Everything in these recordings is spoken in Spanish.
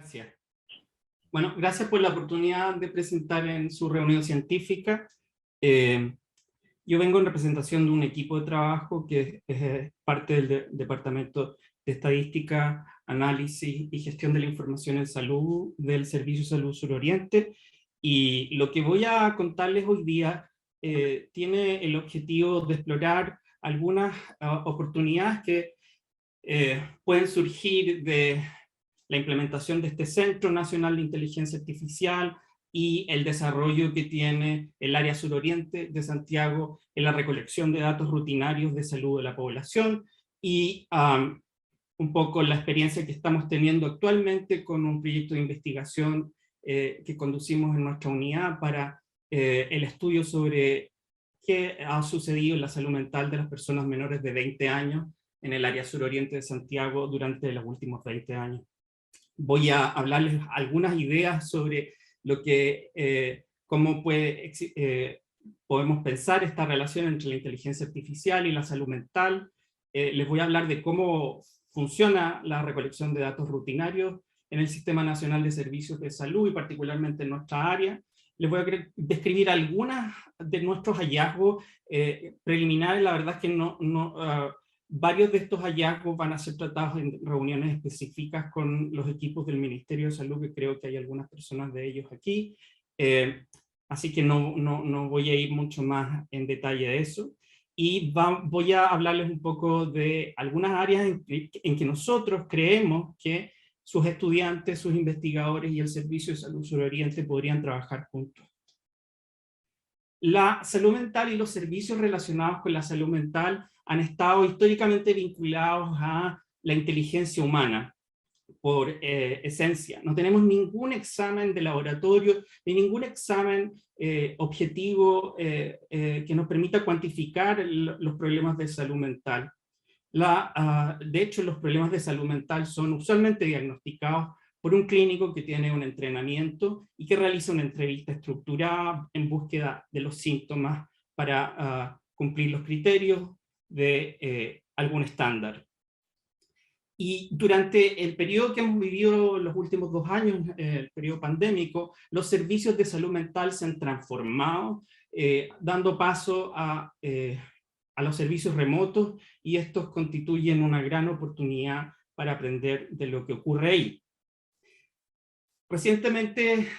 Gracias. Bueno, gracias por la oportunidad de presentar en su reunión científica. Yo vengo en representación de un equipo de trabajo que es parte del Departamento de Estadística, Análisis y Gestión de la Información en Salud del Servicio de Salud Suroriente. Y lo que voy a contarles hoy día tiene el objetivo de explorar algunas oportunidades que pueden surgir de la implementación de este Centro Nacional de Inteligencia Artificial y el desarrollo que tiene el área suroriente de Santiago en la recolección de datos rutinarios de salud de la población y un poco la experiencia que estamos teniendo actualmente con un proyecto de investigación que conducimos en nuestra unidad para el estudio sobre qué ha sucedido en la salud mental de las personas menores de 20 años en el área suroriente de Santiago durante los últimos 20 años. Voy a hablarles algunas ideas sobre lo que, cómo podemos pensar esta relación entre la inteligencia artificial y la salud mental. Les voy a hablar de cómo funciona la recolección de datos rutinarios en el Sistema Nacional de Servicios de Salud y particularmente en nuestra área. Les voy a describir algunas de nuestros hallazgos preliminares. La verdad es que varios de estos hallazgos van a ser tratados en reuniones específicas con los equipos del Ministerio de Salud, que creo que hay algunas personas de ellos aquí. Así que no voy a ir mucho más en detalle de eso. Y voy a hablarles un poco de algunas áreas en que nosotros creemos que sus estudiantes, sus investigadores y el Servicio de Salud Suroriente podrían trabajar juntos. La salud mental y los servicios relacionados con la salud mental han estado históricamente vinculados a la inteligencia humana, por esencia. No tenemos ningún examen de laboratorio, ni ningún examen objetivo que nos permita cuantificar los problemas de salud mental. De hecho, los problemas de salud mental son usualmente diagnosticados por un clínico que tiene un entrenamiento y que realiza una entrevista estructurada en búsqueda de los síntomas para cumplir los criterios de algún estándar. Y durante el periodo que hemos vivido los últimos 2 años, el periodo pandémico, los servicios de salud mental se han transformado, dando paso a los servicios remotos, y estos constituyen una gran oportunidad para aprender de lo que ocurre ahí. Recientemente,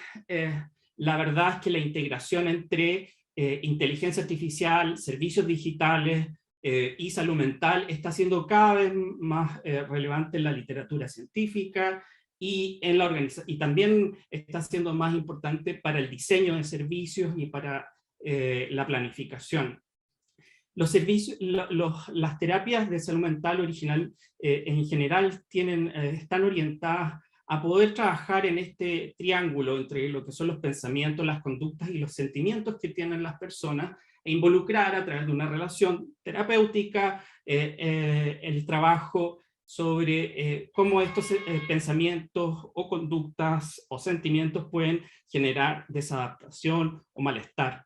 la verdad es que la integración entre inteligencia artificial, servicios digitales y salud mental está siendo cada vez más relevante en la literatura científica y también está siendo más importante para el diseño de servicios y para la planificación. Las terapias de salud mental original en general están orientadas a poder trabajar en este triángulo entre lo que son los pensamientos, las conductas y los sentimientos que tienen las personas, e involucrar a través de una relación terapéutica el trabajo sobre cómo estos pensamientos o conductas o sentimientos pueden generar desadaptación o malestar.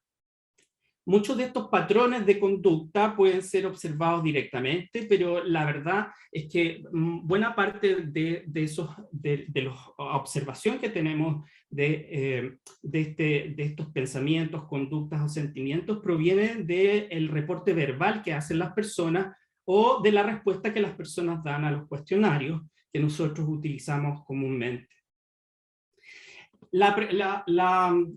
Muchos de estos patrones de conducta pueden ser observados directamente, pero la verdad es que buena parte de la observación que tenemos de estos pensamientos, conductas o sentimientos provienen del reporte verbal que hacen las personas o de la respuesta que las personas dan a los cuestionarios que nosotros utilizamos comúnmente. La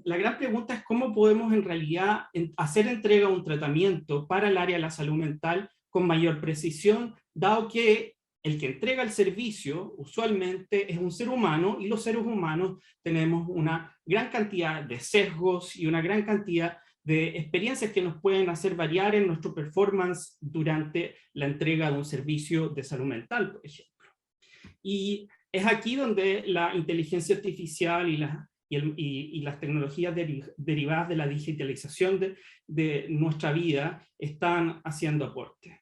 gran pregunta es cómo podemos en realidad hacer entrega de un tratamiento para el área de la salud mental con mayor precisión, dado que el que entrega el servicio usualmente es un ser humano, y los seres humanos tenemos una gran cantidad de sesgos y una gran cantidad de experiencias que nos pueden hacer variar en nuestro performance durante la entrega de un servicio de salud mental, por ejemplo. Y es aquí donde la inteligencia artificial y las tecnologías derivadas de la digitalización de nuestra vida están haciendo aporte.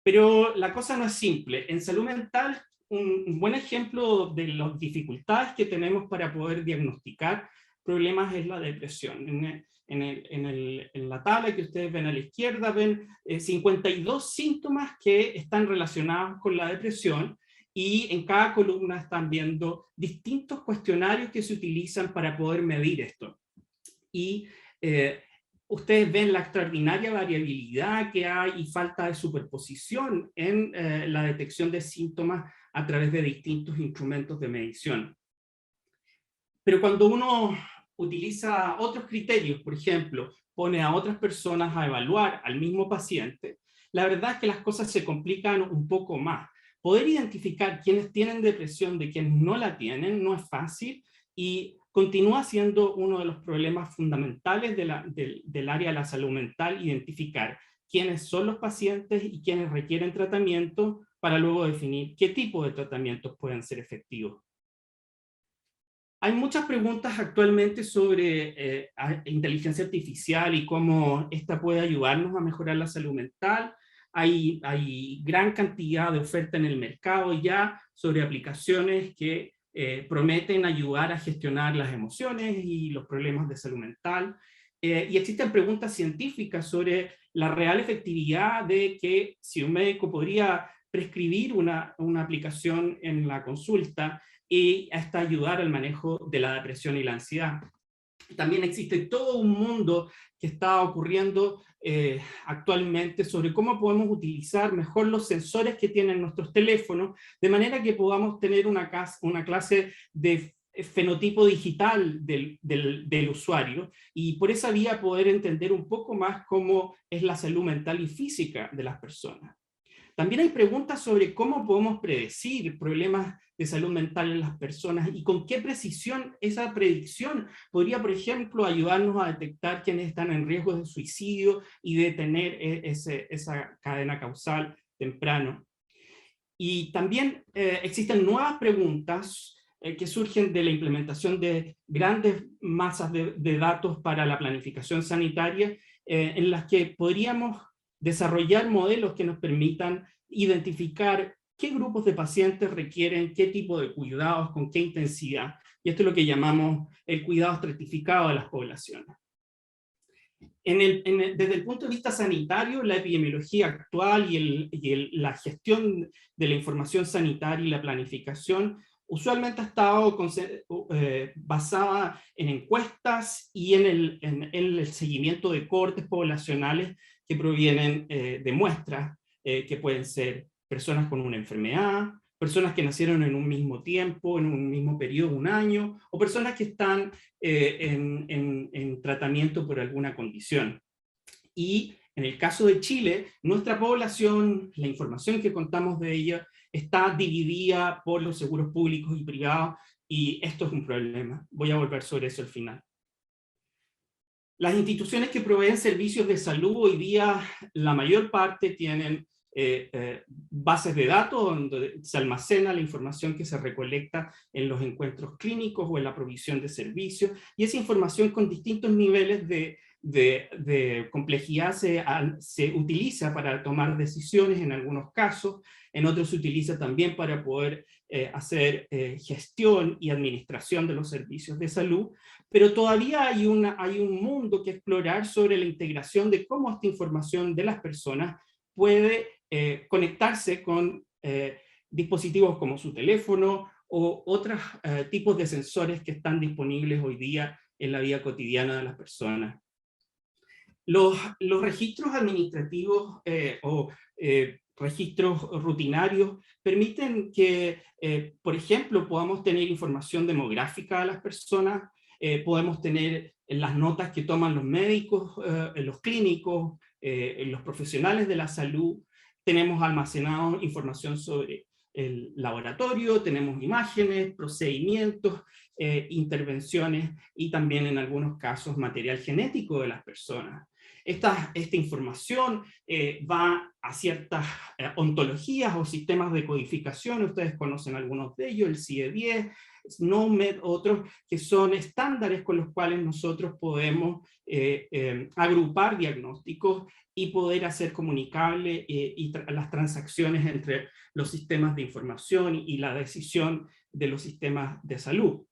Pero la cosa no es simple. En salud mental, un buen ejemplo de las dificultades que tenemos para poder diagnosticar problemas es la depresión. En la tabla que ustedes ven a la izquierda, ven 52 síntomas que están relacionados con la depresión, y en cada columna están viendo distintos cuestionarios que se utilizan para poder medir esto. Y ustedes ven la extraordinaria variabilidad que hay y falta de superposición en la detección de síntomas a través de distintos instrumentos de medición. Pero cuando uno utiliza otros criterios, por ejemplo, pone a otras personas a evaluar al mismo paciente, la verdad es que las cosas se complican un poco más. Poder identificar quiénes tienen depresión de quienes no la tienen no es fácil y continúa siendo uno de los problemas fundamentales del área de la salud mental, identificar quiénes son los pacientes y quiénes requieren tratamiento para luego definir qué tipo de tratamientos pueden ser efectivos. Hay muchas preguntas actualmente sobre inteligencia artificial y cómo esta puede ayudarnos a mejorar la salud mental. Hay gran cantidad de oferta en el mercado ya sobre aplicaciones que prometen ayudar a gestionar las emociones y los problemas de salud mental. Y existen preguntas científicas sobre la real efectividad de que si un médico podría prescribir una aplicación en la consulta y hasta ayudar al manejo de la depresión y la ansiedad. También existe todo un mundo que está ocurriendo actualmente sobre cómo podemos utilizar mejor los sensores que tienen nuestros teléfonos, de manera que podamos tener una clase de fenotipo digital del usuario, y por esa vía poder entender un poco más cómo es la salud mental y física de las personas. También hay preguntas sobre cómo podemos predecir problemas de salud mental en las personas y con qué precisión esa predicción podría, por ejemplo, ayudarnos a detectar quienes están en riesgo de suicidio y detener esa cadena causal temprano. Y también existen nuevas preguntas que surgen de la implementación de grandes masas de datos para la planificación sanitaria, en las que podríamos desarrollar modelos que nos permitan identificar qué grupos de pacientes requieren qué tipo de cuidados, con qué intensidad. Y esto es lo que llamamos el cuidado estratificado de las poblaciones. Desde el punto de vista sanitario, la epidemiología actual y la gestión de la información sanitaria y la planificación usualmente ha estado basada en encuestas y en el seguimiento de cohortes poblacionales que provienen de muestras que pueden ser personas con una enfermedad, personas que nacieron en un mismo tiempo, en un mismo periodo, un año, o personas que están en tratamiento por alguna condición. Y en el caso de Chile, nuestra población, la información que contamos de ella, está dividida por los seguros públicos y privados, y esto es un problema. Voy a volver sobre eso al final. Las instituciones que proveen servicios de salud hoy día, la mayor parte tienen bases de datos donde se almacena la información que se recolecta en los encuentros clínicos o en la provisión de servicios, y esa información con distintos niveles de complejidad se utiliza para tomar decisiones en algunos casos, en otros se utiliza también para poder hacer gestión y administración de los servicios de salud, pero todavía hay un mundo que explorar sobre la integración de cómo esta información de las personas puede conectarse con dispositivos como su teléfono o otros tipos de sensores que están disponibles hoy día en la vida cotidiana de las personas. Los registros administrativos registros rutinarios permiten que, por ejemplo, podamos tener información demográfica de las personas, podemos tener las notas que toman los médicos, los clínicos, los profesionales de la salud, tenemos almacenado información sobre el laboratorio, tenemos imágenes, procedimientos, intervenciones y también en algunos casos material genético de las personas. Esta información va a ciertas ontologías o sistemas de codificación, ustedes conocen algunos de ellos, el CIE-10, SNOMED, otros que son estándares con los cuales nosotros podemos agrupar diagnósticos y poder hacer comunicable las transacciones entre los sistemas de información y la decisión de los sistemas de salud.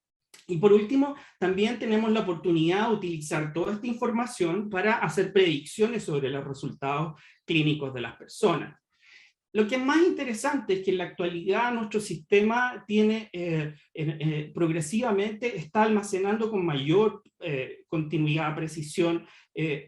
Y por último, también tenemos la oportunidad de utilizar toda esta información para hacer predicciones sobre los resultados clínicos de las personas. Lo que es más interesante es que en la actualidad nuestro sistema tiene, progresivamente está almacenando con mayor continuidad, precisión,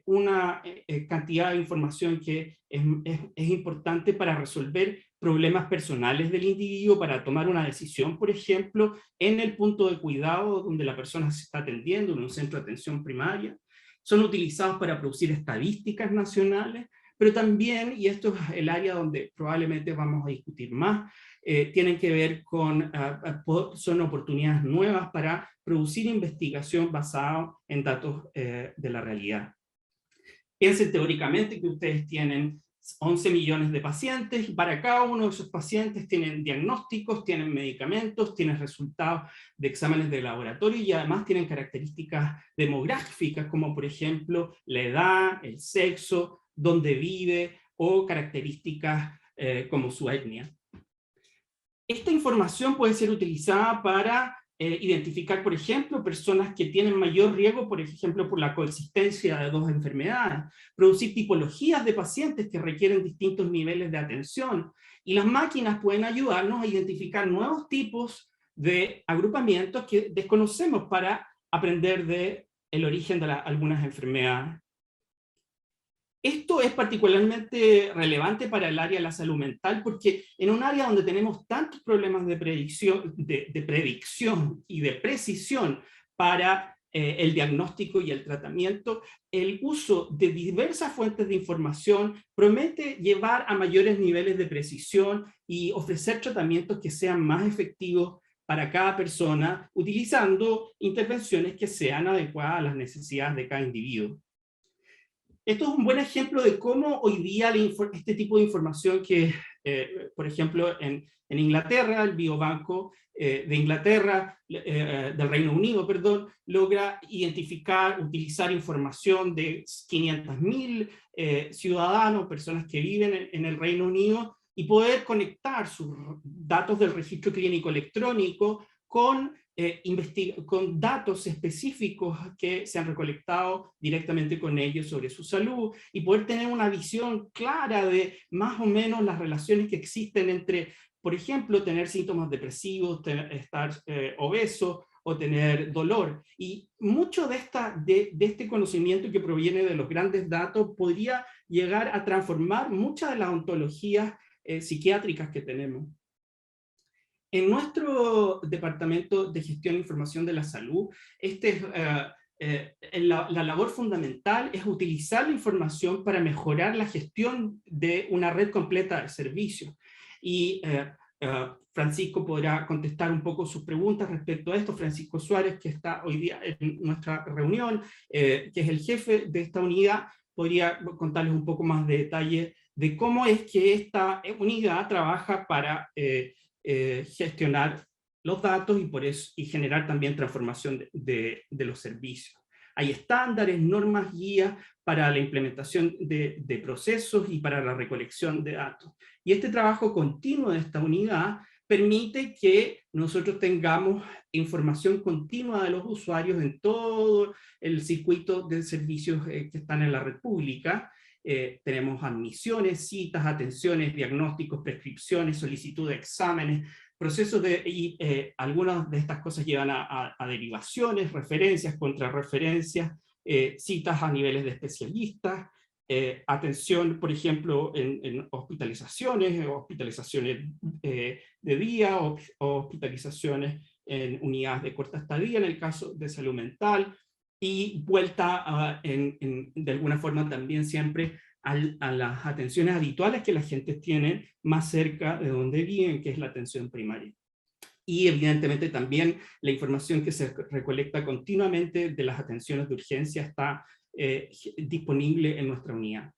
una cantidad de información que es importante para resolver problemas personales del individuo, para tomar una decisión, por ejemplo, en el punto de cuidado donde la persona se está atendiendo, en un centro de atención primaria. Son utilizados para producir estadísticas nacionales, pero también, y esto es el área donde probablemente vamos a discutir más, tienen que ver con, son oportunidades nuevas para producir investigación basada en datos de la realidad. Piensen teóricamente que ustedes tienen 11 millones de pacientes, y para cada uno de esos pacientes tienen diagnósticos, tienen medicamentos, tienen resultados de exámenes de laboratorio y además tienen características demográficas, como por ejemplo la edad, el sexo, dónde vive o características como su etnia. Esta información puede ser utilizada para identificar, por ejemplo, personas que tienen mayor riesgo, por ejemplo, por la coexistencia de dos enfermedades, producir tipologías de pacientes que requieren distintos niveles de atención, y las máquinas pueden ayudarnos a identificar nuevos tipos de agrupamientos que desconocemos para aprender del origen de algunas enfermedades. Esto es particularmente relevante para el área de la salud mental, porque en un área donde tenemos tantos problemas de predicción, predicción y de precisión para el diagnóstico y el tratamiento, el uso de diversas fuentes de información promete llevar a mayores niveles de precisión y ofrecer tratamientos que sean más efectivos para cada persona, utilizando intervenciones que sean adecuadas a las necesidades de cada individuo. Esto es un buen ejemplo de cómo hoy día este tipo de información que, por ejemplo, en Inglaterra, el Biobanco de Inglaterra, del Reino Unido, perdón, logra identificar, utilizar información de 500.000 ciudadanos, personas que viven en el Reino Unido, y poder conectar sus datos del registro clínico electrónico con datos específicos que se han recolectado directamente con ellos sobre su salud, y poder tener una visión clara de más o menos las relaciones que existen entre, por ejemplo, tener síntomas depresivos, estar obeso o tener dolor. Y mucho de este conocimiento que proviene de los grandes datos podría llegar a transformar muchas de las ontologías psiquiátricas que tenemos. En nuestro Departamento de Gestión e Información de la Salud, la labor fundamental es utilizar la información para mejorar la gestión de una red completa de servicios. Y Francisco podrá contestar un poco sus preguntas respecto a esto. Francisco Suárez, que está hoy día en nuestra reunión, que es el jefe de esta unidad, podría contarles un poco más de detalle de cómo es que esta unidad trabaja para gestionar los datos y generar también transformación de los servicios. Hay estándares, normas, guías para la implementación de procesos y para la recolección de datos. Y este trabajo continuo de esta unidad permite que nosotros tengamos información continua de los usuarios en todo el circuito de servicios que están en la red pública. Tenemos admisiones, citas, atenciones, diagnósticos, prescripciones, solicitud de exámenes, procesos y algunas de estas cosas llevan a derivaciones, referencias, contrarreferencias, citas a niveles de especialistas, atención, por ejemplo, en hospitalizaciones de día, o hospitalizaciones en unidades de corta estadía en el caso de salud mental, y vuelta de alguna forma también siempre a las atenciones habituales que la gente tiene más cerca de donde viven, que es la atención primaria. Y evidentemente también la información que se recolecta continuamente de las atenciones de urgencia está disponible en nuestra unidad.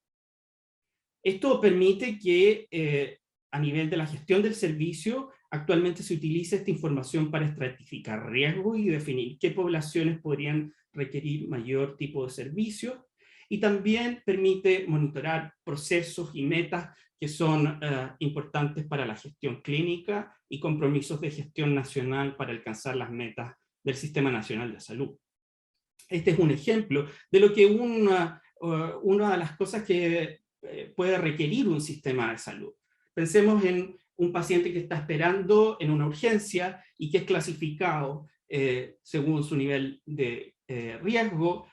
Esto permite que a nivel de la gestión del servicio, actualmente se utiliza esta información para estratificar riesgos y definir qué poblaciones podrían requerir mayor tipo de servicio, y también permite monitorar procesos y metas que son importantes para la gestión clínica y compromisos de gestión nacional para alcanzar las metas del Sistema Nacional de Salud. Este es un ejemplo de lo que una de las cosas que puede requerir un sistema de salud. Pensemos en un paciente que está esperando en una urgencia y que es clasificado según su nivel de riesgo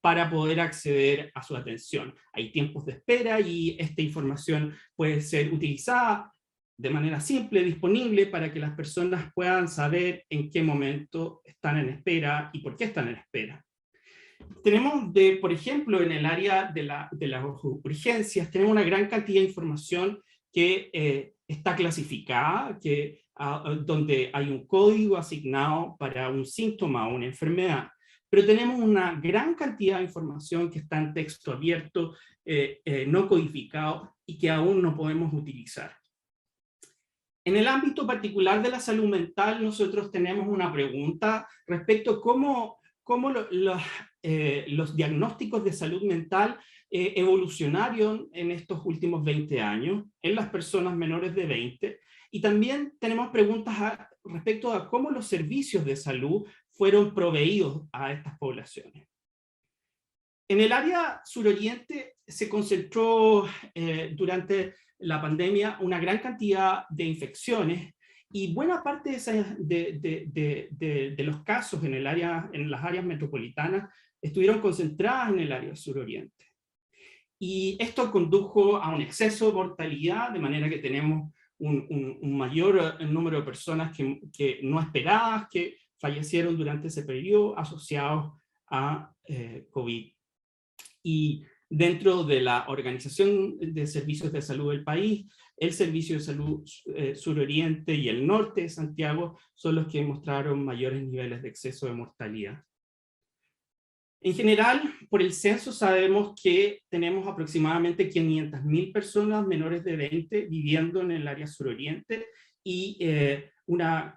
para poder acceder a su atención. Hay tiempos de espera y esta información puede ser utilizada de manera simple, disponible, para que las personas puedan saber en qué momento están en espera y por qué están en espera. Tenemos, por ejemplo, en el área de las urgencias, tenemos una gran cantidad de información que está clasificada, donde hay un código asignado para un síntoma o una enfermedad, pero tenemos una gran cantidad de información que está en texto abierto, no codificado, y que aún no podemos utilizar. En el ámbito particular de la salud mental, nosotros tenemos una pregunta respecto a cómo los diagnósticos de salud mental evolucionaron en estos últimos 20 años en las personas menores de 20, y también tenemos preguntas respecto a cómo los servicios de salud fueron proveídos a estas poblaciones. En el área suroriente se concentró durante la pandemia una gran cantidad de infecciones, y buena parte de los casos en las áreas metropolitanas estuvieron concentradas en el área suroriente. Y esto condujo a un exceso de mortalidad, de manera que tenemos un mayor número de personas que no esperadas, que fallecieron durante ese periodo asociados a COVID. Y dentro de la Organización de Servicios de Salud del país, el Servicio de Salud Suroriente y el norte de Santiago son los que mostraron mayores niveles de exceso de mortalidad. En general, por el censo sabemos que tenemos aproximadamente 500.000 personas menores de 20 viviendo en el área suroriente, y una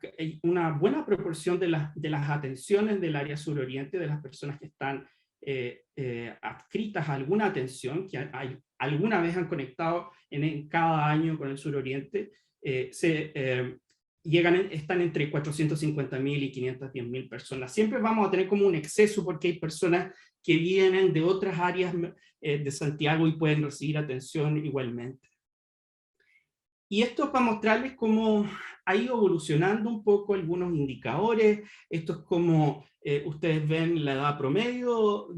buena proporción de las atenciones del área suroriente, de las personas que están adscritas a alguna atención, que alguna vez han conectado en cada año con el suroriente, están entre 450.000 y 510.000 personas. Siempre vamos a tener como un exceso porque hay personas que vienen de otras áreas de Santiago y pueden recibir atención igualmente. Y esto es para mostrarles cómo ha ido evolucionando un poco algunos indicadores. Esto es como ustedes ven la edad promedio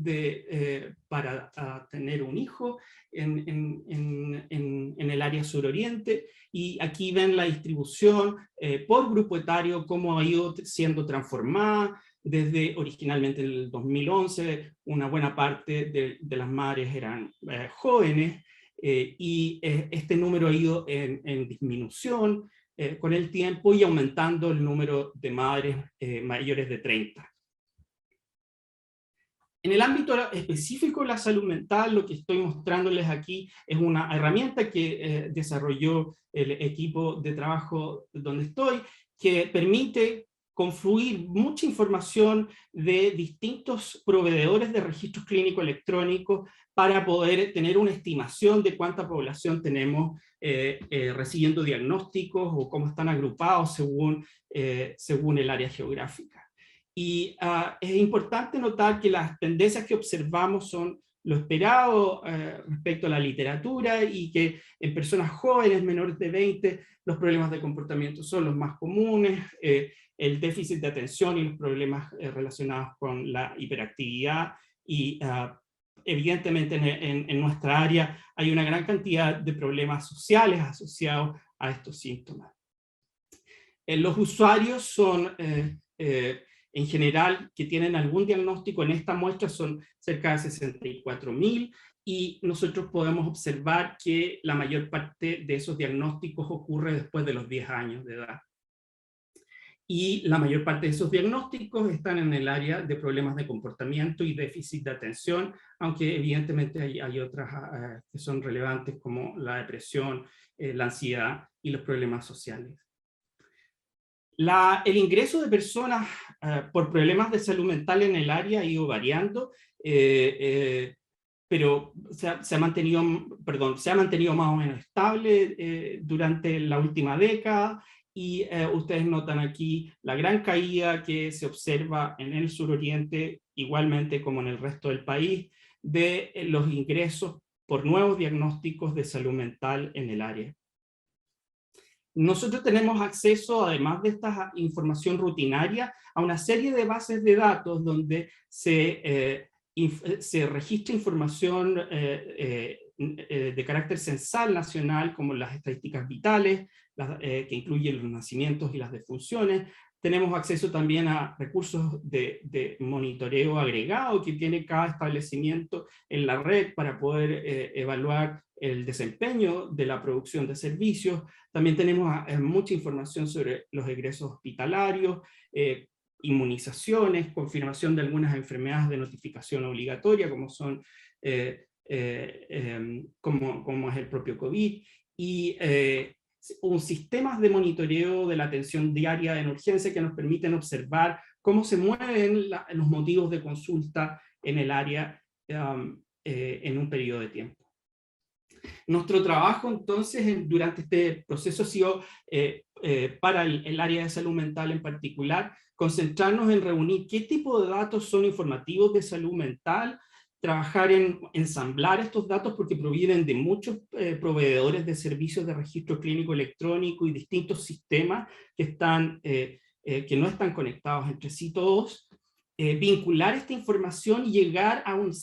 para tener un hijo en el área suroriente, y aquí ven la distribución por grupo etario, cómo ha ido siendo transformada. Desde originalmente en el 2011, una buena parte de las madres eran jóvenes, y este número ha ido en disminución con el tiempo, y aumentando el número de madres mayores de 30. En el ámbito específico de la salud mental, lo que estoy mostrándoles aquí es una herramienta que desarrolló el equipo de trabajo donde estoy, que permite confluir mucha información de distintos proveedores de registros clínicos electrónicos para poder tener una estimación de cuánta población tenemos recibiendo diagnósticos, o cómo están agrupados según el área geográfica. Y es importante notar que las tendencias que observamos son lo esperado respecto a la literatura, y que en personas jóvenes menores de 20 los problemas de comportamiento son los más comunes, el déficit de atención y los problemas relacionados con la hiperactividad, y evidentemente en nuestra área hay una gran cantidad de problemas sociales asociados a estos síntomas. Los usuarios son en general, que tienen algún diagnóstico en esta muestra, son cerca de 64.000, y nosotros podemos observar que la mayor parte de esos diagnósticos ocurre después de los 10 años de edad. Y la mayor parte de esos diagnósticos están en el área de problemas de comportamiento y déficit de atención, aunque evidentemente hay otras que son relevantes, como la depresión, la ansiedad y los problemas sociales. El ingreso de personas por problemas de salud mental en el área ha ido variando, pero se ha mantenido más o menos estable durante la última década, y ustedes notan aquí la gran caída que se observa en el suroriente, igualmente como en el resto del país, de los ingresos por nuevos diagnósticos de salud mental en el área. Nosotros tenemos acceso, además de esta información rutinaria, a una serie de bases de datos donde se registra información de carácter censal nacional, como las estadísticas vitales, que incluyen los nacimientos y las defunciones. Tenemos acceso también a recursos de monitoreo agregado que tiene cada establecimiento en la red para poder evaluar el desempeño de la producción de servicios. También tenemos mucha información sobre los egresos hospitalarios, inmunizaciones, confirmación de algunas enfermedades de notificación obligatoria, como son como es el propio COVID, y un sistema de monitoreo de la atención diaria en urgencia que nos permiten observar cómo se mueven los motivos de consulta en el área en un periodo de tiempo. Nuestro trabajo entonces durante este proceso ha sido para el área de salud mental en particular, concentrarnos en reunir qué tipo de datos son informativos de salud mental, trabajar en ensamblar estos datos porque provienen de muchos proveedores de servicios de registro clínico electrónico y distintos sistemas que no están conectados entre sí todos, vincular esta información y llegar a una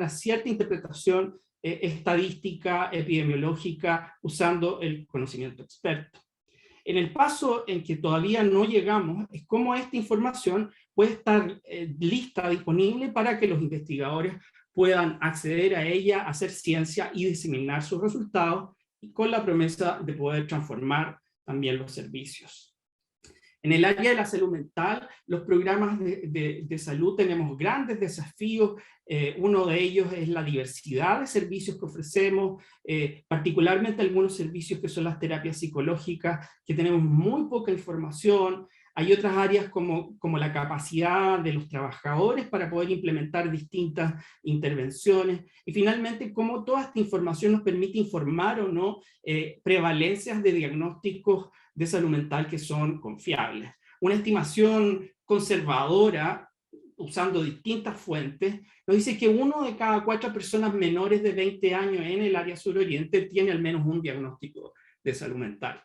cierta interpretación estadística, epidemiológica, usando el conocimiento experto. En el paso en que todavía no llegamos, es cómo esta información puede estar lista, disponible para que los investigadores puedan acceder a ella, hacer ciencia y diseminar sus resultados, y con la promesa de poder transformar también los servicios. En el área de la salud mental, los programas de salud tenemos grandes desafíos. Uno de ellos es la diversidad de servicios que ofrecemos, particularmente algunos servicios que son las terapias psicológicas, que tenemos muy poca información. Hay otras áreas como la capacidad de los trabajadores para poder implementar distintas intervenciones. Y finalmente, cómo toda esta información nos permite informar o no prevalencias de diagnósticos de salud mental que son confiables. Una estimación conservadora, usando distintas fuentes, nos dice que 1 de cada 4 personas menores de 20 años en el área suroriente tiene al menos un diagnóstico de salud mental.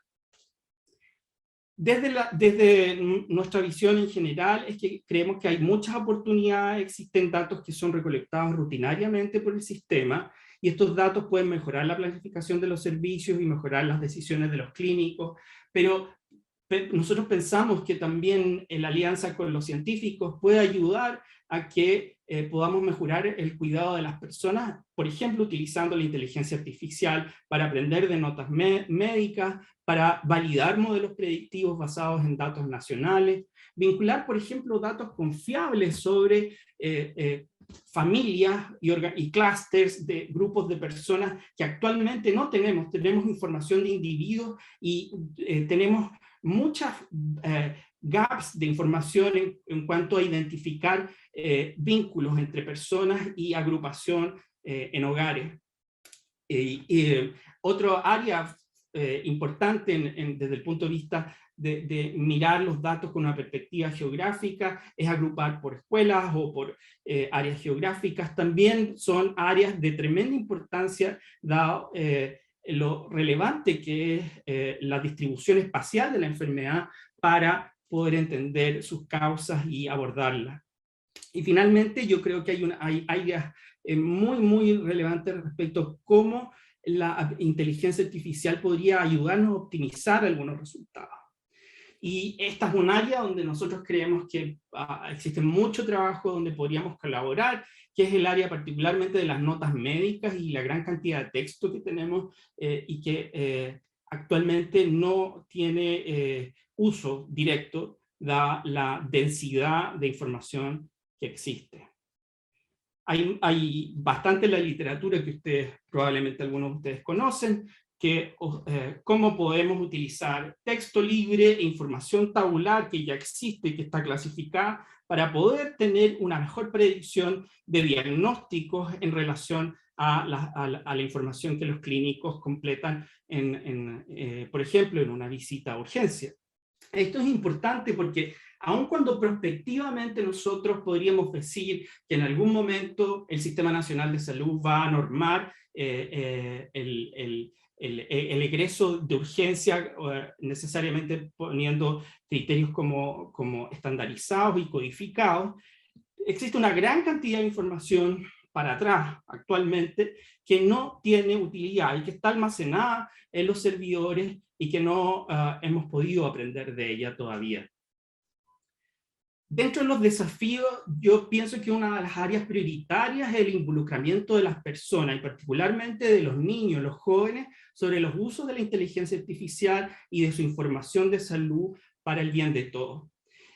Desde nuestra visión en general es que creemos que hay muchas oportunidades, existen datos que son recolectados rutinariamente por el sistema, y estos datos pueden mejorar la planificación de los servicios y mejorar las decisiones de los clínicos, pero nosotros pensamos que también la alianza con los científicos puede ayudar a que podamos mejorar el cuidado de las personas, por ejemplo, utilizando la inteligencia artificial para aprender de notas médicas, para validar modelos predictivos basados en datos nacionales, vincular, por ejemplo, datos confiables sobre familias y clústeres de grupos de personas que actualmente no tenemos. Tenemos información de individuos y tenemos muchas gaps de información en cuanto a identificar vínculos entre personas y agrupación en hogares. Otro área importante desde el punto de vista de mirar los datos con una perspectiva geográfica es agrupar por escuelas o por áreas geográficas. También son áreas de tremenda importancia dado lo relevante que es la distribución espacial de la enfermedad para poder entender sus causas y abordarlas. Y finalmente yo creo que hay áreas muy relevantes respecto a cómo la inteligencia artificial podría ayudarnos a optimizar algunos resultados. Y esta es un área donde nosotros creemos que existe mucho trabajo donde podríamos colaborar, que es el área particularmente de las notas médicas y la gran cantidad de texto que tenemos y que actualmente no tiene uso directo, dada la densidad de información que existe. Hay bastante en la literatura que ustedes, probablemente algunos de ustedes conocen, que cómo podemos utilizar texto libre e información tabular que ya existe y que está clasificada para poder tener una mejor predicción de diagnósticos en relación a la información que los clínicos completan, por ejemplo, en una visita a urgencia. Esto es importante porque aun cuando prospectivamente nosotros podríamos decir que en algún momento el Sistema Nacional de Salud va a normar el egreso de urgencia, necesariamente poniendo criterios como estandarizados y codificados, existe una gran cantidad de información para atrás actualmente que no tiene utilidad y que está almacenada en los servidores y que no hemos podido aprender de ella todavía. Dentro de los desafíos, yo pienso que una de las áreas prioritarias es el involucramiento de las personas, y particularmente de los niños, los jóvenes, sobre los usos de la inteligencia artificial y de su información de salud para el bien de todos.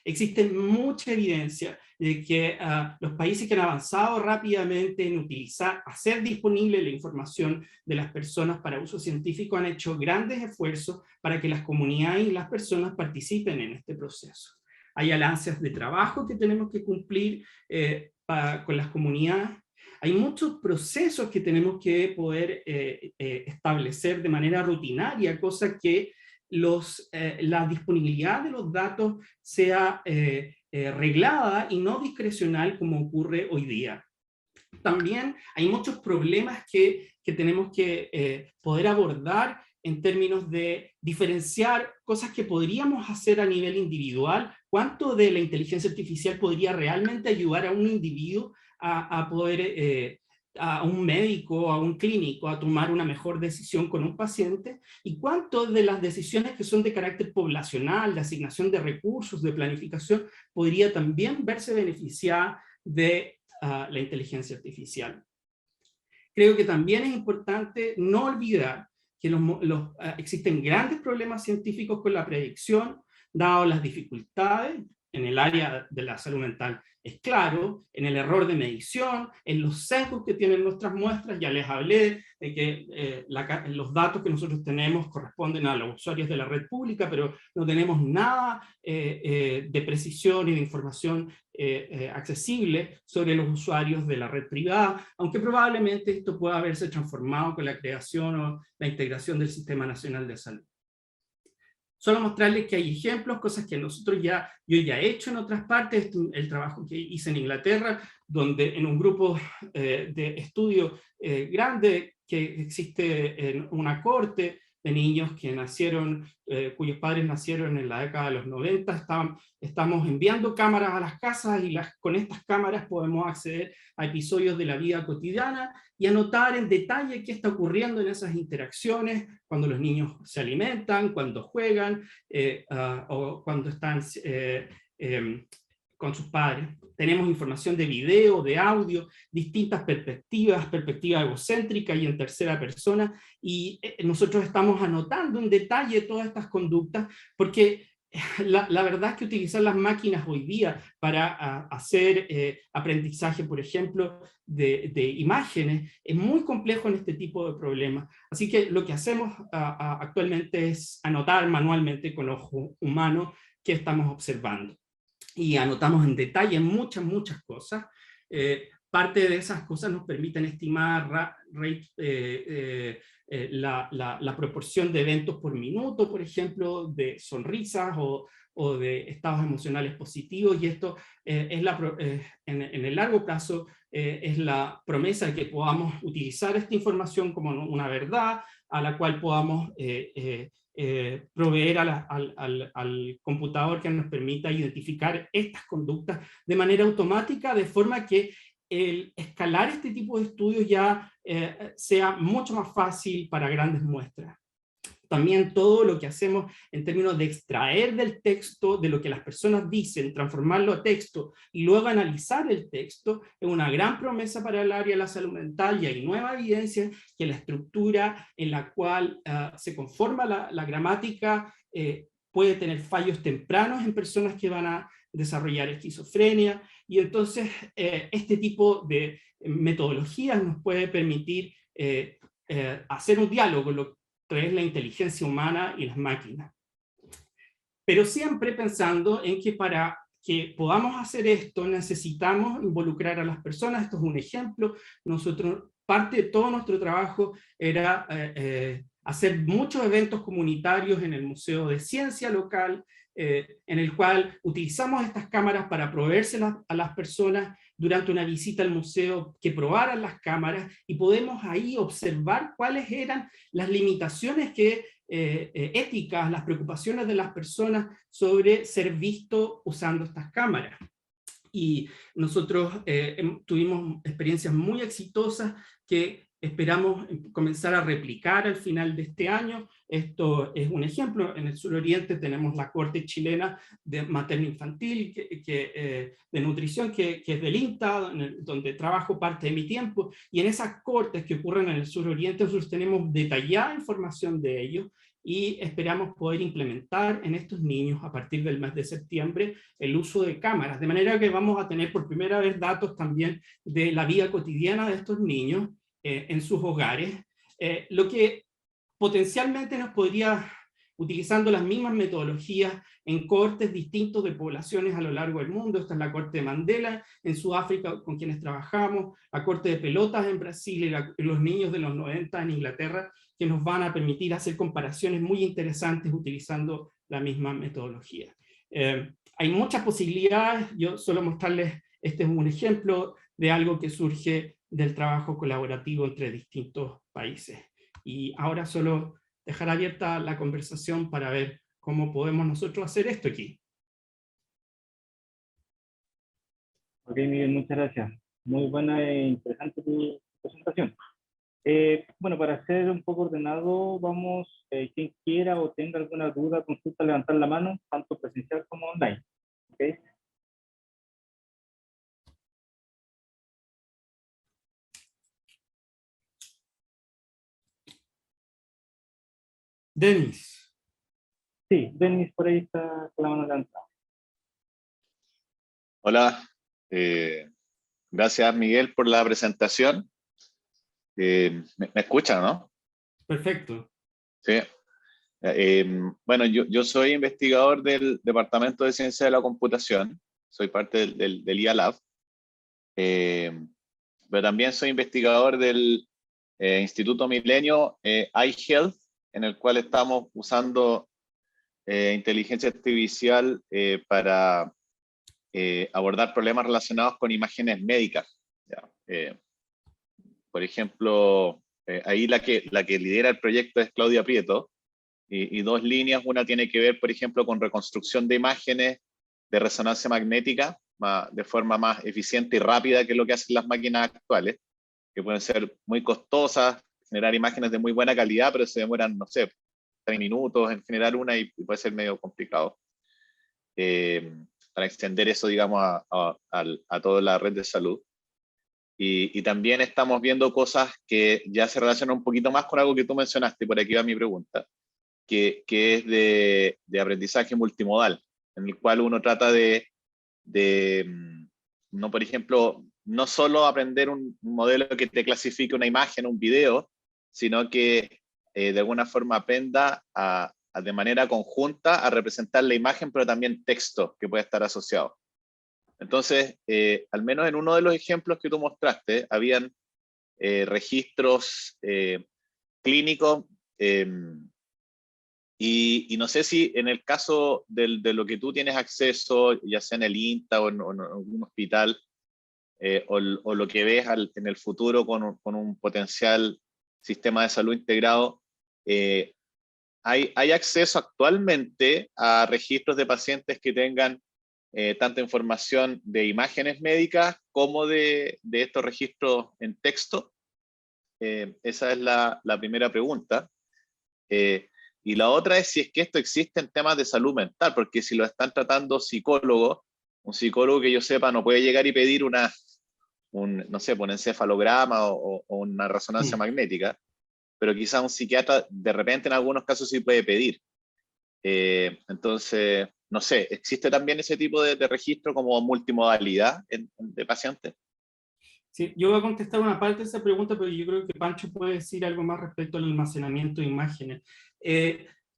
Existe mucha evidencia de que los países que han avanzado rápidamente en utilizar, hacer disponible la información de las personas para uso científico han hecho grandes esfuerzos para que las comunidades y las personas participen en este proceso. Hay alianzas de trabajo que tenemos que cumplir con las comunidades. Hay muchos procesos que tenemos que poder establecer de manera rutinaria, cosa que la disponibilidad de los datos sea reglada y no discrecional como ocurre hoy día. También hay muchos problemas que tenemos que poder abordar en términos de diferenciar cosas que podríamos hacer a nivel individual, cuánto de la inteligencia artificial podría realmente ayudar a un individuo a poder, a un médico, a un clínico, a tomar una mejor decisión con un paciente, y cuánto de las decisiones que son de carácter poblacional, de asignación de recursos, de planificación, podría también verse beneficiada de la inteligencia artificial. Creo que también es importante no olvidar que existen grandes problemas científicos con la predicción, dado las dificultades en el área de la salud mental. Es claro, en el error de medición, en los sesgos que tienen nuestras muestras. Ya les hablé de que los datos que nosotros tenemos corresponden a los usuarios de la red pública, pero no tenemos nada de precisión y de información accesible sobre los usuarios de la red privada, aunque probablemente esto pueda haberse transformado con la creación o la integración del Sistema Nacional de Salud. Solo mostrarles que hay ejemplos, cosas que yo ya he hecho en otras partes, el trabajo que hice en Inglaterra, donde en un grupo de estudio grande que existe en una corte de niños que nacieron, cuyos padres nacieron en la década de los 90, estamos enviando cámaras a las casas y con estas cámaras podemos acceder a episodios de la vida cotidiana y anotar en detalle qué está ocurriendo en esas interacciones, cuando los niños se alimentan, cuando juegan o cuando están con sus padres. Tenemos información de video, de audio, distintas perspectiva egocéntrica y en tercera persona, y nosotros estamos anotando en detalle todas estas conductas, porque la verdad es que utilizar las máquinas hoy día para hacer aprendizaje, por ejemplo, de imágenes, es muy complejo en este tipo de problemas. Así que lo que hacemos actualmente es anotar manualmente con ojo humano qué estamos observando. Y anotamos en detalle muchas cosas. Parte de esas cosas nos permiten estimar la proporción de eventos por minuto, por ejemplo, de sonrisas o de estados emocionales positivos, y esto en el largo plazo es la promesa de que podamos utilizar esta información como una verdad a la cual podamos proveer al computador que nos permita identificar estas conductas de manera automática, de forma que el escalar este tipo de estudios ya sea mucho más fácil para grandes muestras. También todo lo que hacemos en términos de extraer del texto, de lo que las personas dicen, transformarlo a texto y luego analizar el texto, es una gran promesa para el área de la salud mental, y hay nueva evidencia que la estructura en la cual se conforma la gramática puede tener fallos tempranos en personas que van a desarrollar esquizofrenia, y entonces este tipo de metodologías nos puede permitir hacer un diálogo, lo que es la inteligencia humana y las máquinas. Pero siempre pensando en que para que podamos hacer esto necesitamos involucrar a las personas. Esto es un ejemplo. Parte de todo nuestro trabajo era hacer muchos eventos comunitarios en el Museo de Ciencia local, en el cual utilizamos estas cámaras para proveérselas a las personas durante una visita al museo, que probaran las cámaras, y podemos ahí observar cuáles eran las limitaciones éticas, las preocupaciones de las personas sobre ser visto usando estas cámaras. Y nosotros tuvimos experiencias muy exitosas que esperamos comenzar a replicar al final de este año. Esto es un ejemplo. En el suroriente tenemos la corte chilena de materno-infantil, de nutrición, que es del INTA, donde trabajo parte de mi tiempo, y en esas cortes que ocurren en el suroriente nosotros tenemos detallada información de ellos, y esperamos poder implementar en estos niños a partir del mes de septiembre el uso de cámaras, de manera que vamos a tener por primera vez datos también de la vida cotidiana de estos niños en sus hogares, lo que potencialmente nos podría, utilizando las mismas metodologías en cohortes distintos de poblaciones a lo largo del mundo. Esta es la corte de Mandela en Sudáfrica, con quienes trabajamos, la corte de pelotas en Brasil y los niños de los 90 en Inglaterra, que nos van a permitir hacer comparaciones muy interesantes utilizando la misma metodología. Hay muchas posibilidades. Yo solo mostrarles, este es un ejemplo de algo que surge del trabajo colaborativo entre distintos países. Y ahora solo dejar abierta la conversación para ver cómo podemos nosotros hacer esto aquí. Ok, Miguel, muchas gracias. Muy buena e interesante tu presentación. Bueno, para ser un poco ordenado, vamos, quien quiera o tenga alguna duda, consulta, levantar la mano, tanto presencial como online. ¿Okay? Denis. Sí, Denis por ahí está con la mano levantada. Hola, gracias Miguel por la presentación. ¿Me escuchan, no? Perfecto. Sí. Bueno, yo soy investigador del Departamento de Ciencia de la Computación, soy parte del IA Lab, pero también soy investigador del Instituto Milenio iHealth, en el cual estamos usando inteligencia artificial para abordar problemas relacionados con imágenes médicas. Por ejemplo, ahí la que lidera el proyecto es Claudia Prieto, y dos líneas. Una tiene que ver, por ejemplo, con reconstrucción de imágenes de resonancia magnética de forma más eficiente y rápida que lo que hacen las máquinas actuales, que pueden ser muy costosas, generar imágenes de muy buena calidad, pero se demoran, no sé, 3 minutos en generar una y puede ser medio complicado. Para extender eso, digamos, a toda la red de salud. Y también estamos viendo cosas que ya se relacionan un poquito más con algo que tú mencionaste, por aquí va mi pregunta, que es de aprendizaje multimodal, en el cual uno trata no, por ejemplo, no solo aprender un modelo que te clasifique una imagen, un video, sino que de alguna forma aprenda de manera conjunta a representar la imagen, pero también texto que puede estar asociado. Entonces, al menos en uno de los ejemplos que tú mostraste, habían registros clínicos, y no sé si en el caso de lo que tú tienes acceso, ya sea en el INTA o en algún hospital, o lo que ves en el futuro con un potencial sistema de salud integrado, ¿hay acceso actualmente a registros de pacientes que tengan tanta información de imágenes médicas como de estos registros en texto? Esa es la primera pregunta. Y la otra es si es que esto existe en temas de salud mental, porque si lo están tratando psicólogos, un psicólogo que yo sepa no puede llegar y pedir no sé, un encefalograma o una resonancia magnética, pero quizá un psiquiatra de repente en algunos casos sí puede pedir. Entonces, no sé, ¿existe también ese tipo de registro como multimodalidad de pacientes? Sí, yo voy a contestar una parte de esa pregunta, pero yo creo que Pancho puede decir algo más respecto al almacenamiento de imágenes.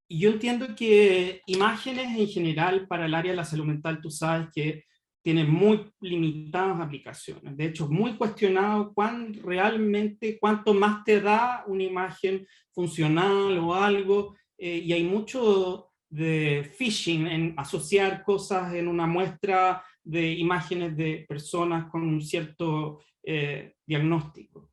Yo entiendo que imágenes en general para el área de la salud mental, tú sabes que tiene muy limitadas aplicaciones. De hecho, es muy cuestionado cuánto más te da una imagen funcional o algo, y hay mucho de phishing en asociar cosas en una muestra de imágenes de personas con un cierto diagnóstico.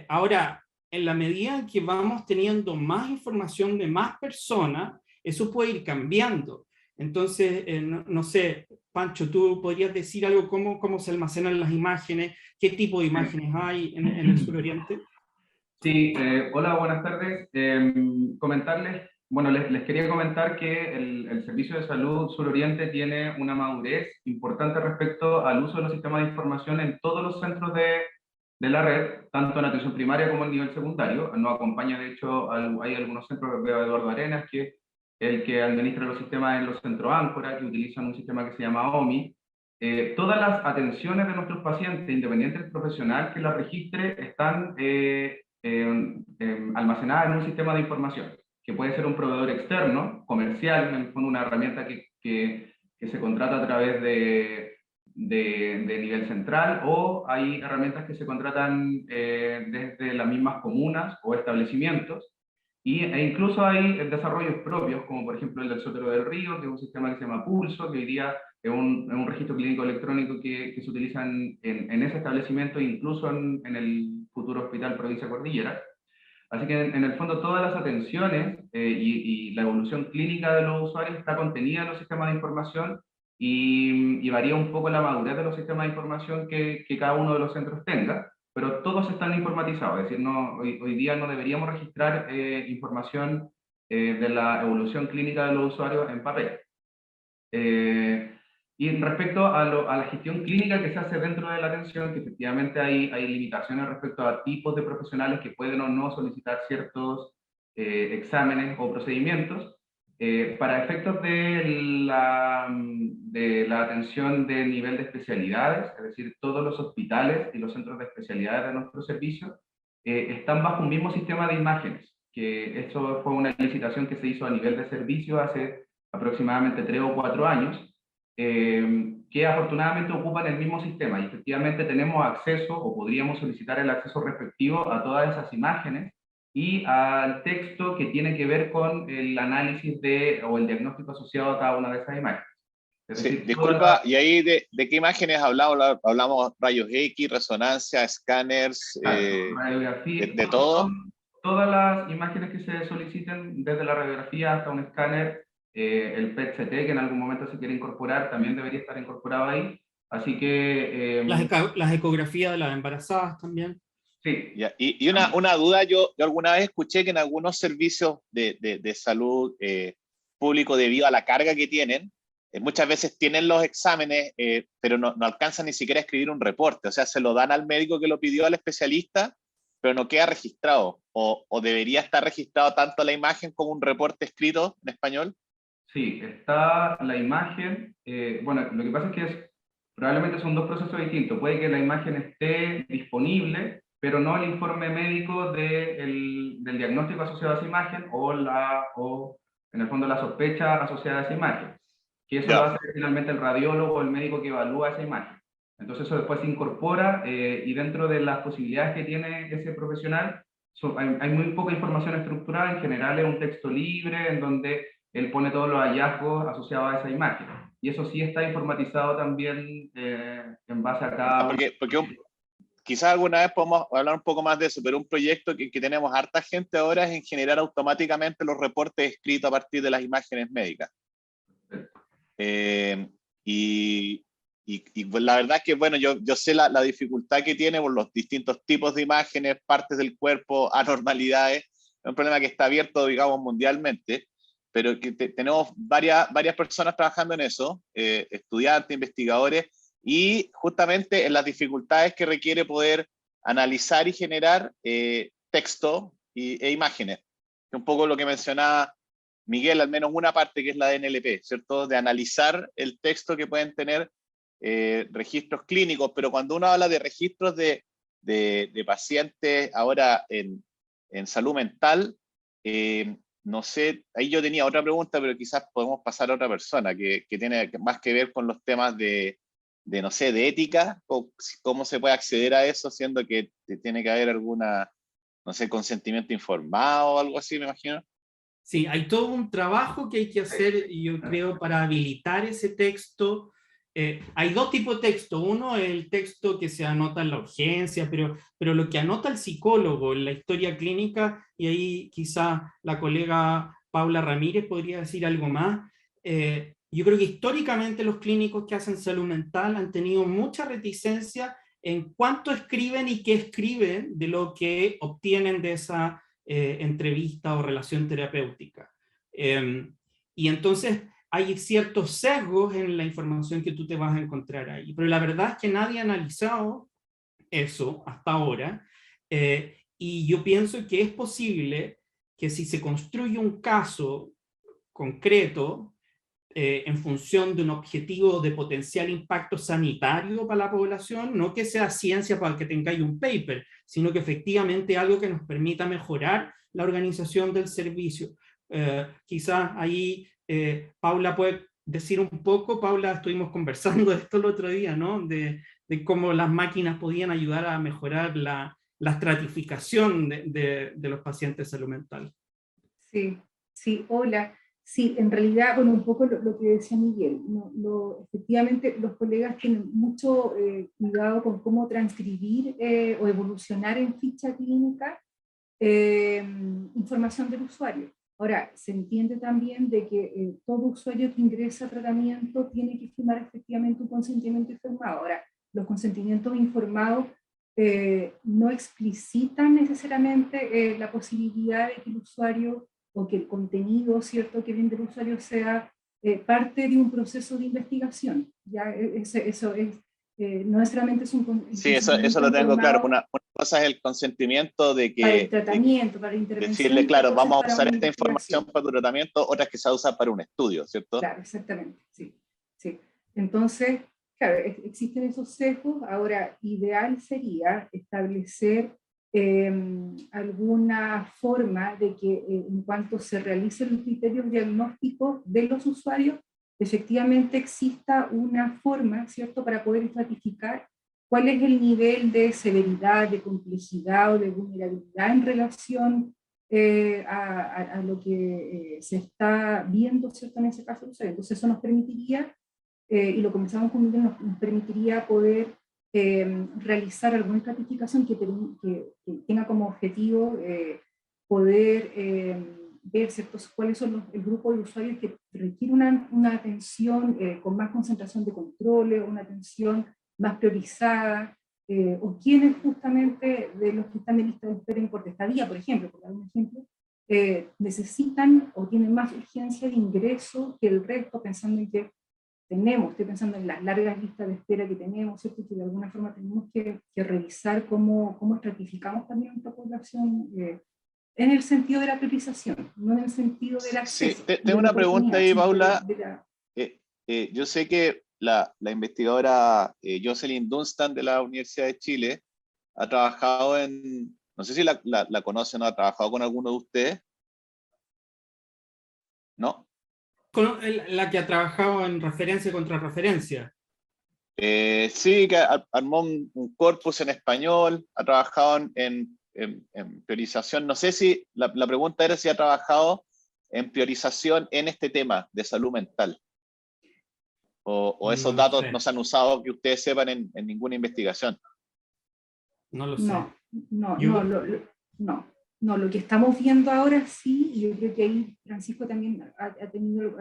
Ahora, en la medida en que vamos teniendo más información de más personas, eso puede ir cambiando. Entonces, no sé, Pancho, ¿tú podrías decir algo cómo se almacenan las imágenes? ¿Qué tipo de imágenes hay en el suroriente? Sí, hola, buenas tardes. Comentarles, bueno, les quería comentar que el Servicio de Salud Suroriente tiene una madurez importante respecto al uso de los sistemas de información en todos los centros de la red, tanto en atención primaria como en nivel secundario. Nos acompaña, de hecho, hay algunos centros, veo a Eduardo Arenas, que es el que administra los sistemas en los centros Áncora, que utilizan un sistema que se llama OMI. Todas las atenciones de nuestros pacientes, independiente del profesional que las registre, están almacenadas en un sistema de información, que puede ser un proveedor externo, comercial, en el fondo una herramienta que se contrata a través de nivel central, o hay herramientas que se contratan desde las mismas comunas o establecimientos, e incluso hay desarrollos propios, como por ejemplo el del Sotero del Río, que es un sistema que se llama Pulso, que hoy día es un registro clínico electrónico que se utiliza en ese establecimiento, incluso en el futuro Hospital Provincia Cordillera. Así que en el fondo todas las atenciones y la evolución clínica de los usuarios está contenida en los sistemas de información, y varía un poco la madurez de los sistemas de información que cada uno de los centros tenga, pero todos están informatizados, es decir, hoy día no deberíamos registrar información de la evolución clínica de los usuarios en papel. Y respecto a la gestión clínica que se hace dentro de la atención, que efectivamente hay limitaciones respecto a tipos de profesionales que pueden o no solicitar ciertos exámenes o procedimientos. Para efectos de la atención de nivel de especialidades, es decir, todos los hospitales y los centros de especialidades de nuestro servicio están bajo un mismo sistema de imágenes, que eso fue una licitación que se hizo a nivel de servicio hace aproximadamente 3 o 4 años, que afortunadamente ocupan el mismo sistema, y efectivamente tenemos acceso, o podríamos solicitar el acceso respectivo a todas esas imágenes y al texto que tiene que ver con el análisis o el diagnóstico asociado a cada una de esas imágenes. Es Sí, decir, disculpa, ¿y ahí de qué imágenes hablamos? ¿Hablamos rayos X, resonancia, escáneres, radiografía, de todo? todas las imágenes que se soliciten, desde la radiografía hasta un escáner, el PET-CT, que en algún momento se quiere incorporar, también debería estar incorporado ahí. Así que... Las ecografías de las embarazadas también. sí. Y una duda, yo alguna vez escuché que en algunos servicios de salud público, debido a la carga que tienen, muchas veces tienen los exámenes, pero no alcanzan ni siquiera a escribir un reporte. O sea, se lo dan al médico que lo pidió, al especialista, pero no queda registrado. O debería estar registrado tanto la imagen como un reporte escrito en español. Sí, está la imagen. Bueno, lo que pasa es que probablemente son dos procesos distintos. Puede que la imagen esté disponible, pero no el informe médico del diagnóstico asociado a esa imagen, o en el fondo la sospecha asociada a esa imagen. Que eso lo hace finalmente el radiólogo o el médico que evalúa esa imagen. Entonces eso después se incorpora, y dentro de las posibilidades que tiene ese profesional, hay muy poca información estructurada. En general es un texto libre en donde él pone todos los hallazgos asociados a esa imagen. Y eso sí está informatizado también en base a cada... Porque quizás alguna vez podemos hablar un poco más de eso, pero un proyecto que tenemos harta gente ahora es en generar automáticamente los reportes escritos a partir de las imágenes médicas. Y pues la verdad es que, bueno, yo sé la dificultad que tiene por los distintos tipos de imágenes, partes del cuerpo, anormalidades. Es un problema que está abierto, digamos, mundialmente, pero que tenemos varias personas trabajando en eso, estudiantes, investigadores, y justamente en las dificultades que requiere poder analizar y generar texto e imágenes. Un poco lo que mencionaba Miguel, al menos una parte que es la de NLP, ¿cierto? De analizar el texto que pueden tener registros clínicos, pero cuando uno habla de registros de pacientes ahora en salud mental, no sé, ahí yo tenía otra pregunta, pero quizás podemos pasar a otra persona que tiene más que ver con los temas de no sé, de ética, o cómo se puede acceder a eso, siendo que tiene que haber alguna, no sé, consentimiento informado o algo así, me imagino. Sí, hay todo un trabajo que hay que hacer, yo creo, para habilitar ese texto. Hay dos tipos de texto. Uno es el texto que se anota en la urgencia, pero lo que anota el psicólogo en la historia clínica, y ahí quizá la colega Paula Ramírez podría decir algo más. Yo creo que históricamente los clínicos que hacen salud mental han tenido mucha reticencia en cuánto escriben y qué escriben de lo que obtienen de esa entrevista o relación terapéutica. Y entonces hay ciertos sesgos en la información que tú te vas a encontrar ahí, pero la verdad es que nadie ha analizado eso hasta ahora, y yo pienso que es posible que si se construye un caso concreto, en función de un objetivo de potencial impacto sanitario para la población, no que sea ciencia para que tengáis un paper, sino que efectivamente algo que nos permita mejorar la organización del servicio. Quizás ahí Paula puede decir un poco. Paula, estuvimos conversando de esto el otro día, ¿no? De cómo las máquinas podían ayudar a mejorar la estratificación de los pacientes de salud mental. Sí, sí, hola. Sí, en realidad, bueno, un poco lo que decía Miguel, efectivamente los colegas tienen mucho cuidado con cómo transcribir o evolucionar en ficha clínica información del usuario. Ahora, se entiende también de que todo usuario que ingresa a tratamiento tiene que firmar efectivamente un consentimiento informado. Ahora, los consentimientos informados no explicitan necesariamente la posibilidad de que el usuario o que el contenido, ¿cierto?, que viene del usuario sea parte de un proceso de investigación. Ya eso es, no necesariamente es un Sí, eso lo tengo claro. Una cosa es el consentimiento de que... Para el tratamiento, para la intervención. Decirle, claro, vamos a usar esta información para tu tratamiento, otra es que se va a usar para un estudio, ¿cierto? Claro, exactamente, sí. Sí. Entonces, claro, existen esos sesgos. Ahora, ideal sería establecer alguna forma de que en cuanto se realicen los criterios diagnósticos de los usuarios, efectivamente exista una forma, ¿cierto?, para poder estratificar cuál es el nivel de severidad, de complejidad o de vulnerabilidad en relación a lo que se está viendo, ¿cierto?, en ese caso del usuario. Entonces eso nos permitiría, y lo comenzamos con Miguel, nos permitiría poder realizar alguna estratificación que tenga como objetivo poder ver, ¿cierto?, cuáles son el grupo de usuarios que requiere una atención con más concentración de controles, una atención más priorizada, o quienes justamente de los que están en lista de espera por estadía, por ejemplo, por dar un ejemplo, necesitan o tienen más urgencia de ingreso que el resto, pensando en que estoy pensando en las largas listas de espera que tenemos, ¿cierto?, que de alguna forma tenemos que revisar cómo estratificamos también nuestra población en el sentido de la priorización, no en el sentido del acceso. Sí, tengo una pregunta ahí, Paula. De yo sé que la investigadora Jocelyn Dunstan de la Universidad de Chile ha trabajado en, no sé si la conocen o ha trabajado con alguno de ustedes, ¿no? Con la que ha trabajado en referencia contra referencia. Sí, que armó un corpus en español, ha trabajado en priorización. No sé si, la pregunta era si ha trabajado en priorización en este tema de salud mental. O esos No datos sé. no se han usado que ustedes sepan en ninguna investigación. No lo sé. No, lo que estamos viendo ahora sí, y yo creo que ahí Francisco también ha tenido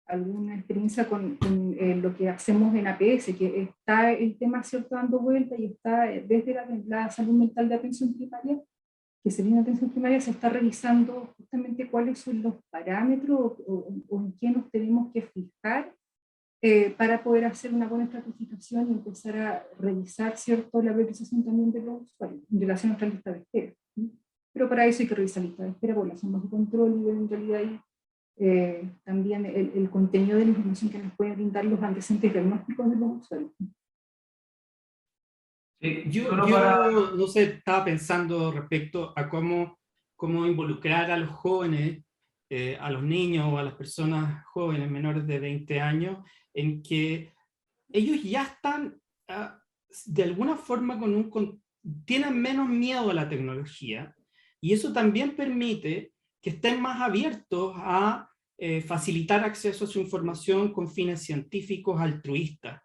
alguna experiencia con lo que hacemos en APS, que está el tema, ¿cierto?, dando vuelta, y está desde la salud mental de atención primaria, que se viene atención primaria, se está revisando justamente cuáles son los parámetros o en qué nos tenemos que fijar para poder hacer una buena estratificación y empezar a revisar, ¿cierto?, la priorización también de los usuarios en relación a nuestra lista de espera. Pero para eso hay que revisar lista de espera, población bajo control, y en realidad ahí también el contenido de la información que nos pueden brindar los antecedentes diagnósticos de los usuarios. Yo no sé, estaba pensando respecto a cómo involucrar a los jóvenes, a los niños o a las personas jóvenes menores de 20 años, en que ellos ya están de alguna forma tienen menos miedo a la tecnología, y eso también permite que estén más abiertos a facilitar acceso a su información con fines científicos altruistas.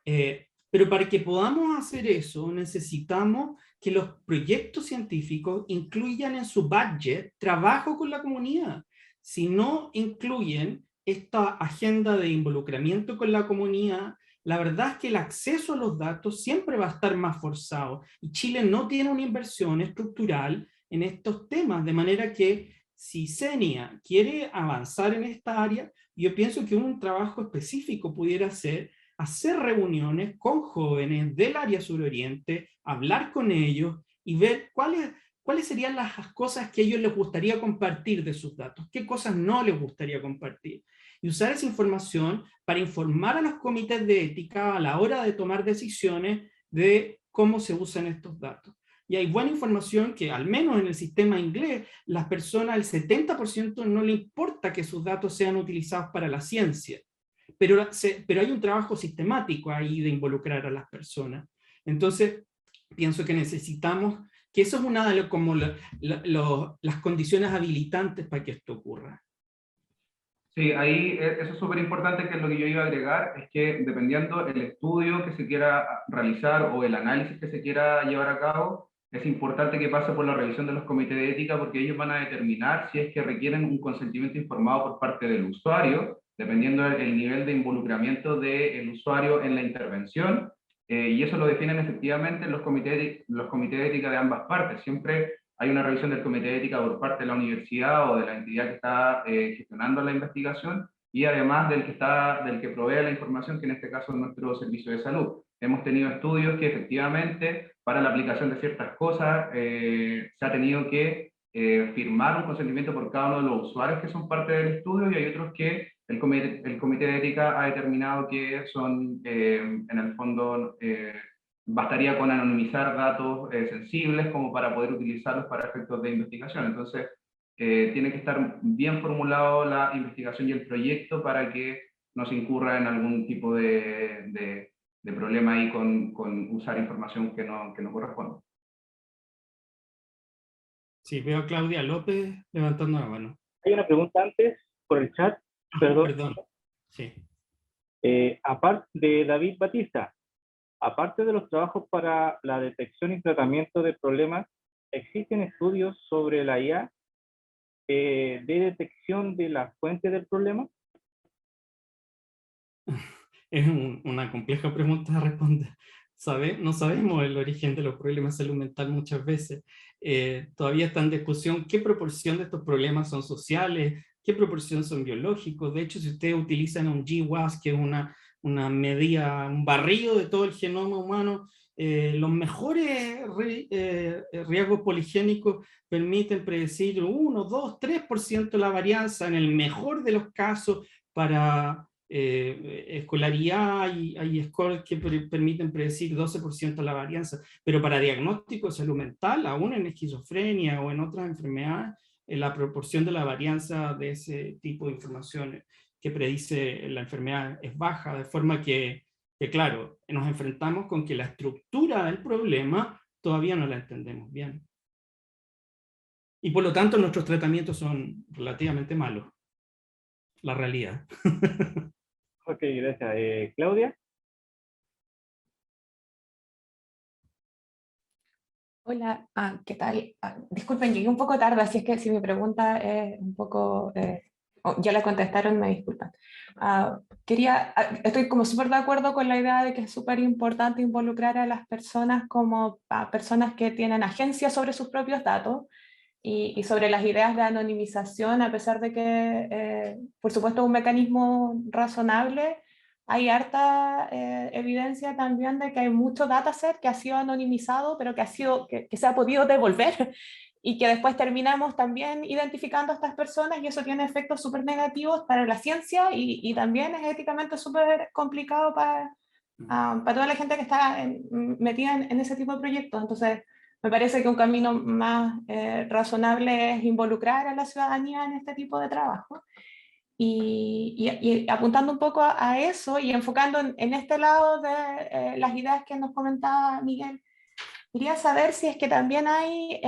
Pero para que podamos hacer eso, necesitamos que los proyectos científicos incluyan en su budget trabajo con la comunidad. Si no incluyen esta agenda de involucramiento con la comunidad, la verdad es que el acceso a los datos siempre va a estar más forzado. Y Chile no tiene una inversión estructural en estos temas, de manera que si CENIA quiere avanzar en esta área, yo pienso que un trabajo específico pudiera ser hacer reuniones con jóvenes del área suroriente, hablar con ellos y ver cuáles serían las cosas que a ellos les gustaría compartir de sus datos, qué cosas no les gustaría compartir. Y usar esa información para informar a los comités de ética a la hora de tomar decisiones de cómo se usan estos datos. Y hay buena información que, al menos en el sistema inglés, las personas, el 70% no le importa que sus datos sean utilizados para la ciencia. Pero hay un trabajo sistemático ahí de involucrar a las personas. Entonces, pienso que necesitamos, que eso es una de como las condiciones habilitantes para que esto ocurra. Sí, ahí eso es súper importante, que es lo que yo iba a agregar, es que dependiendo del estudio que se quiera realizar o el análisis que se quiera llevar a cabo, es importante que pase por la revisión de los comités de ética, porque ellos van a determinar si es que requieren un consentimiento informado por parte del usuario, dependiendo del nivel de involucramiento del usuario en la intervención, y eso lo definen efectivamente los comités de ética de ambas partes. Siempre hay una revisión del comité de ética por parte de la universidad o de la entidad que está gestionando la investigación, y además del que provee la información, que en este caso es nuestro servicio de salud. Hemos tenido estudios que efectivamente para la aplicación de ciertas cosas se ha tenido que firmar un consentimiento por cada uno de los usuarios que son parte del estudio, y hay otros que el comité de ética ha determinado que son en el fondo bastaría con anonimizar datos sensibles como para poder utilizarlos para efectos de investigación. Entonces, tiene que estar bien formulado la investigación y el proyecto para que no se incurra en algún tipo de problema ahí con usar información que no corresponde. Sí, veo a Claudia López levantando la mano. Hay una pregunta antes por el chat, perdón. Perdón. Sí. Aparte de David Batista, aparte de los trabajos para la detección y tratamiento de problemas, ¿existen estudios sobre la IA de detección de la fuente del problema? Es una compleja pregunta a responder. No sabemos el origen de los problemas de salud mental muchas veces. Todavía está en discusión qué proporción de estos problemas son sociales, qué proporción son biológicos. De hecho, si ustedes utilizan un GWAS, que es una medida, un barrido de todo el genoma humano, los mejores riesgos poligénicos permiten predecir 1, 2, 3% de la varianza, en el mejor de los casos. Para escolaridad hay scores que permiten predecir 12% de la varianza, pero para diagnóstico de salud mental, aún en esquizofrenia o en otras enfermedades, la proporción de la varianza de ese tipo de información que predice la enfermedad es baja, de forma que claro, nos enfrentamos con que la estructura del problema todavía no la entendemos bien. Y por lo tanto nuestros tratamientos son relativamente malos. La realidad. Ok, gracias. Claudia. Hola, ¿qué tal? Disculpen, llegué un poco tarde, así es que si mi pregunta es un poco, ya la contestaron, me disculpan. Estoy como súper de acuerdo con la idea de que es súper importante involucrar a las personas como a personas que tienen agencia sobre sus propios datos y sobre las ideas de anonimización, a pesar de que, por supuesto, es un mecanismo razonable. Hay harta evidencia también de que hay mucho dataset que ha sido anonimizado, pero que se ha podido devolver y que después terminamos también identificando a estas personas, y eso tiene efectos súper negativos para la ciencia y también es éticamente súper complicado para toda la gente que está metida en ese tipo de proyectos. Entonces, me parece que un camino más razonable es involucrar a la ciudadanía en este tipo de trabajo. Y apuntando un poco a eso y enfocando en este lado de las ideas que nos comentaba Miguel, quería saber si es que también hay,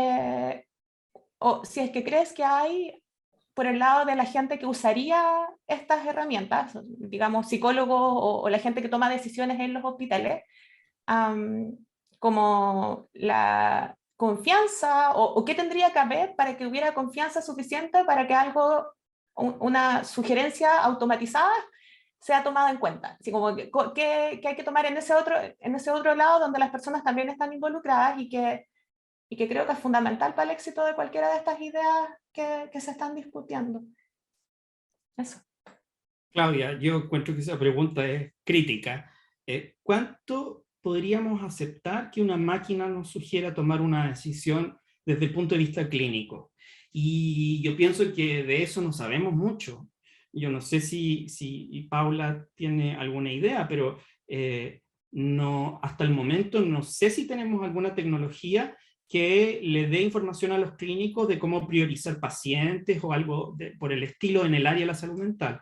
o si es que crees que hay por el lado de la gente que usaría estas herramientas, digamos psicólogos o la gente que toma decisiones en los hospitales, como la confianza o qué tendría que haber para que hubiera confianza suficiente para que algo, una sugerencia automatizada sea tomada en cuenta. Así como que hay que tomar en ese otro lado donde las personas también están involucradas y que creo que es fundamental para el éxito de cualquiera de estas ideas que se están discutiendo. Eso. Claudia, yo encuentro que esa pregunta es crítica. ¿Cuánto podríamos aceptar que una máquina nos sugiera tomar una decisión desde el punto de vista clínico? Y yo pienso que de eso no sabemos mucho. Yo no sé si Paula tiene alguna idea, pero no, hasta el momento no sé si tenemos alguna tecnología que le dé información a los clínicos de cómo priorizar pacientes o algo por el estilo en el área de la salud mental.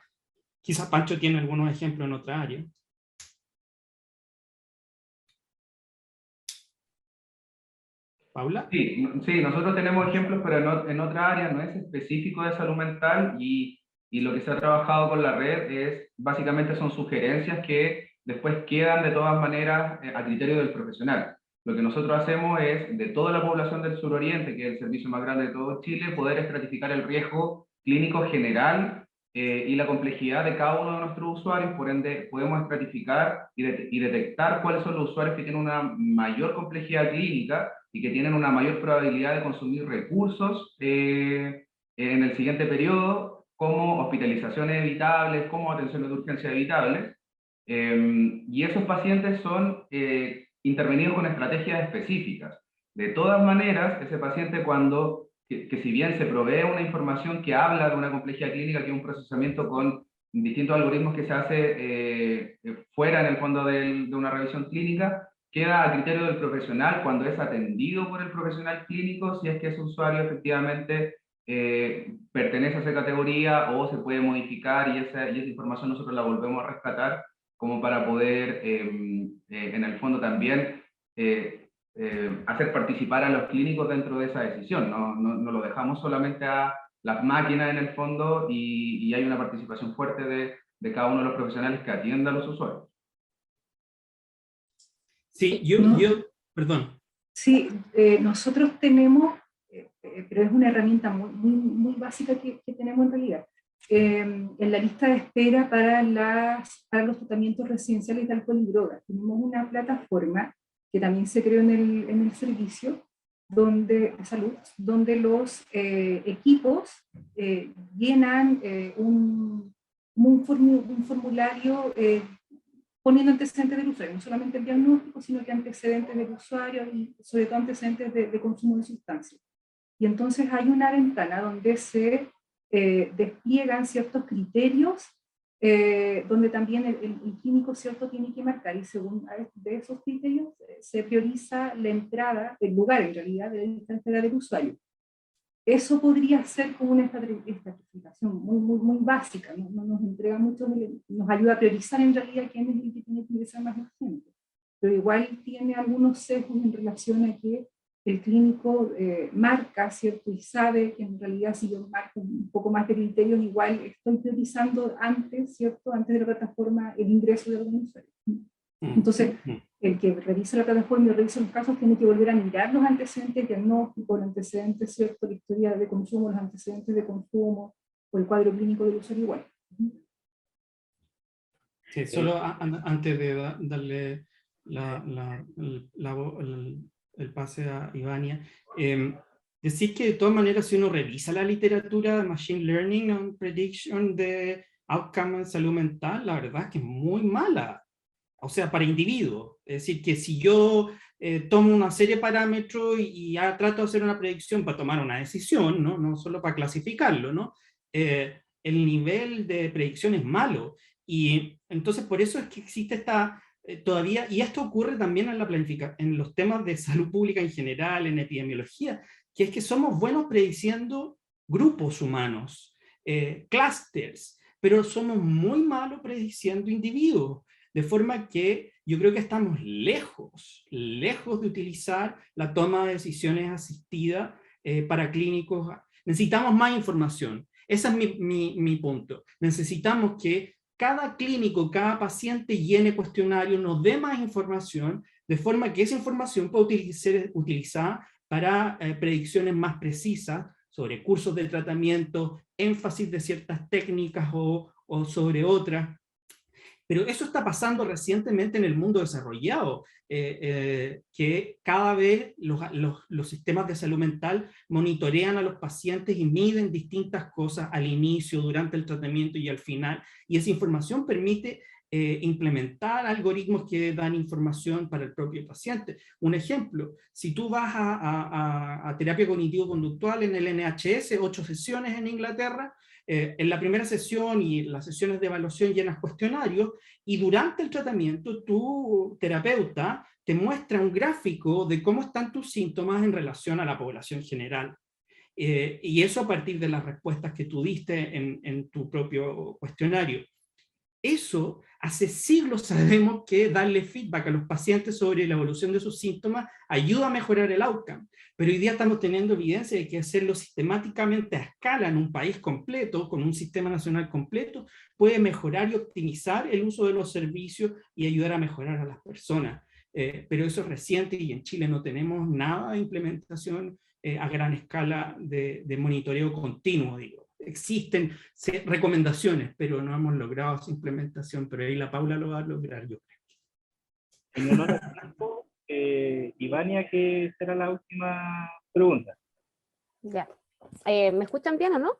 Quizás Pancho tiene algunos ejemplos en otra área. ¿Paula? Sí, sí, nosotros tenemos ejemplos, pero en otra área, no es específico de salud mental, y lo que se ha trabajado con la red es, básicamente son sugerencias que después quedan de todas maneras a criterio del profesional. Lo que nosotros hacemos es, de toda la población del suroriente, que es el servicio más grande de todo Chile, poder estratificar el riesgo clínico general y la complejidad de cada uno de nuestros usuarios. Por ende, podemos estratificar y detectar cuáles son los usuarios que tienen una mayor complejidad clínica y que tienen una mayor probabilidad de consumir recursos en el siguiente periodo, como hospitalizaciones evitables, como atenciones de urgencia evitables. Y esos pacientes son intervenidos con estrategias específicas. De todas maneras, ese paciente que si bien se provee una información que habla de una complejidad clínica, que es un procesamiento con distintos algoritmos que se hace fuera en el fondo de una revisión clínica, queda a criterio del profesional cuando es atendido por el profesional clínico, si es que ese usuario efectivamente pertenece a esa categoría o se puede modificar, y esa información nosotros la volvemos a rescatar como para poder en el fondo también hacer participar a los clínicos dentro de esa decisión. No lo dejamos solamente a las máquinas en el fondo, y hay una participación fuerte de cada uno de los profesionales que atienda a los usuarios. Sí, perdón. Sí, nosotros tenemos, pero es una herramienta muy básica que tenemos en realidad, en la lista de espera para los tratamientos residenciales de alcohol y drogas. Tenemos una plataforma que también se creó en el servicio de salud, donde los equipos llenan un formulario poniendo antecedentes del usuario, no solamente el diagnóstico, sino que antecedentes del usuario y sobre todo antecedentes de consumo de sustancias. Y entonces hay una ventana donde se despliegan ciertos criterios, donde también el clínico, ¿cierto?, tiene que marcar, y según de esos criterios se prioriza la entrada, el lugar en realidad de la lista de espera del usuario. Eso podría ser como una estratificación muy básica, no nos entrega mucho, nos ayuda a priorizar en realidad quién es el que tiene que ingresar más urgente, pero igual tiene algunos sesgos en relación a que el clínico marca, ¿cierto? Y sabe que en realidad si yo marco un poco más de criterios, igual estoy priorizando antes, ¿cierto? Antes de la plataforma el ingreso de algún usuario. Entonces, el que revisa la plataforma y revisa los casos tiene que volver a mirar los antecedentes diagnósticos, los antecedentes, ¿cierto?, la historia de consumo, los antecedentes de consumo, o el cuadro clínico del usuario igual. Sí, solo antes de darle el pase a Ivania, decir que de todas maneras, si uno revisa la literatura de Machine Learning and Prediction de outcome en salud mental, la verdad es que es muy mala. O sea, para individuos. Es decir, que si yo tomo una serie de parámetros y trato de hacer una predicción para tomar una decisión, no solo para clasificarlo, ¿no? El nivel de predicción es malo. Y entonces por eso es que existe esta todavía, y esto ocurre también en la planificación, en los temas de salud pública en general, en epidemiología, que es que somos buenos prediciendo grupos humanos, clústeres, pero somos muy malos prediciendo individuos, de forma que yo creo que estamos lejos de utilizar la toma de decisiones asistida para clínicos. Necesitamos más información. Ese es mi punto. Necesitamos que cada clínico, cada paciente llene cuestionario, nos dé más información, de forma que esa información pueda ser utilizada para predicciones más precisas sobre cursos de tratamiento, énfasis de ciertas técnicas o sobre otras. Pero eso está pasando recientemente en el mundo desarrollado, que cada vez los sistemas de salud mental monitorean a los pacientes y miden distintas cosas al inicio, durante el tratamiento y al final, y esa información permite implementar algoritmos que dan información para el propio paciente. Un ejemplo, si tú vas a terapia cognitivo-conductual en el NHS, 8 sesiones en Inglaterra, en la primera sesión y las sesiones de evaluación llenas cuestionarios, y durante el tratamiento tu terapeuta te muestra un gráfico de cómo están tus síntomas en relación a la población general. Y eso a partir de las respuestas que tú diste en tu propio cuestionario. Eso, hace siglos sabemos que darle feedback a los pacientes sobre la evolución de sus síntomas ayuda a mejorar el outcome, pero hoy día estamos teniendo evidencia de que hacerlo sistemáticamente a escala en un país completo, con un sistema nacional completo, puede mejorar y optimizar el uso de los servicios y ayudar a mejorar a las personas. Pero eso es reciente y en Chile no tenemos nada de implementación a gran escala de monitoreo continuo, digo. Existen recomendaciones, pero no hemos logrado su implementación, pero ahí la Paula lo va a lograr, yo creo. En honor al tiempo, Ivania, que será la última pregunta. Ya. ¿Me escuchan bien o no?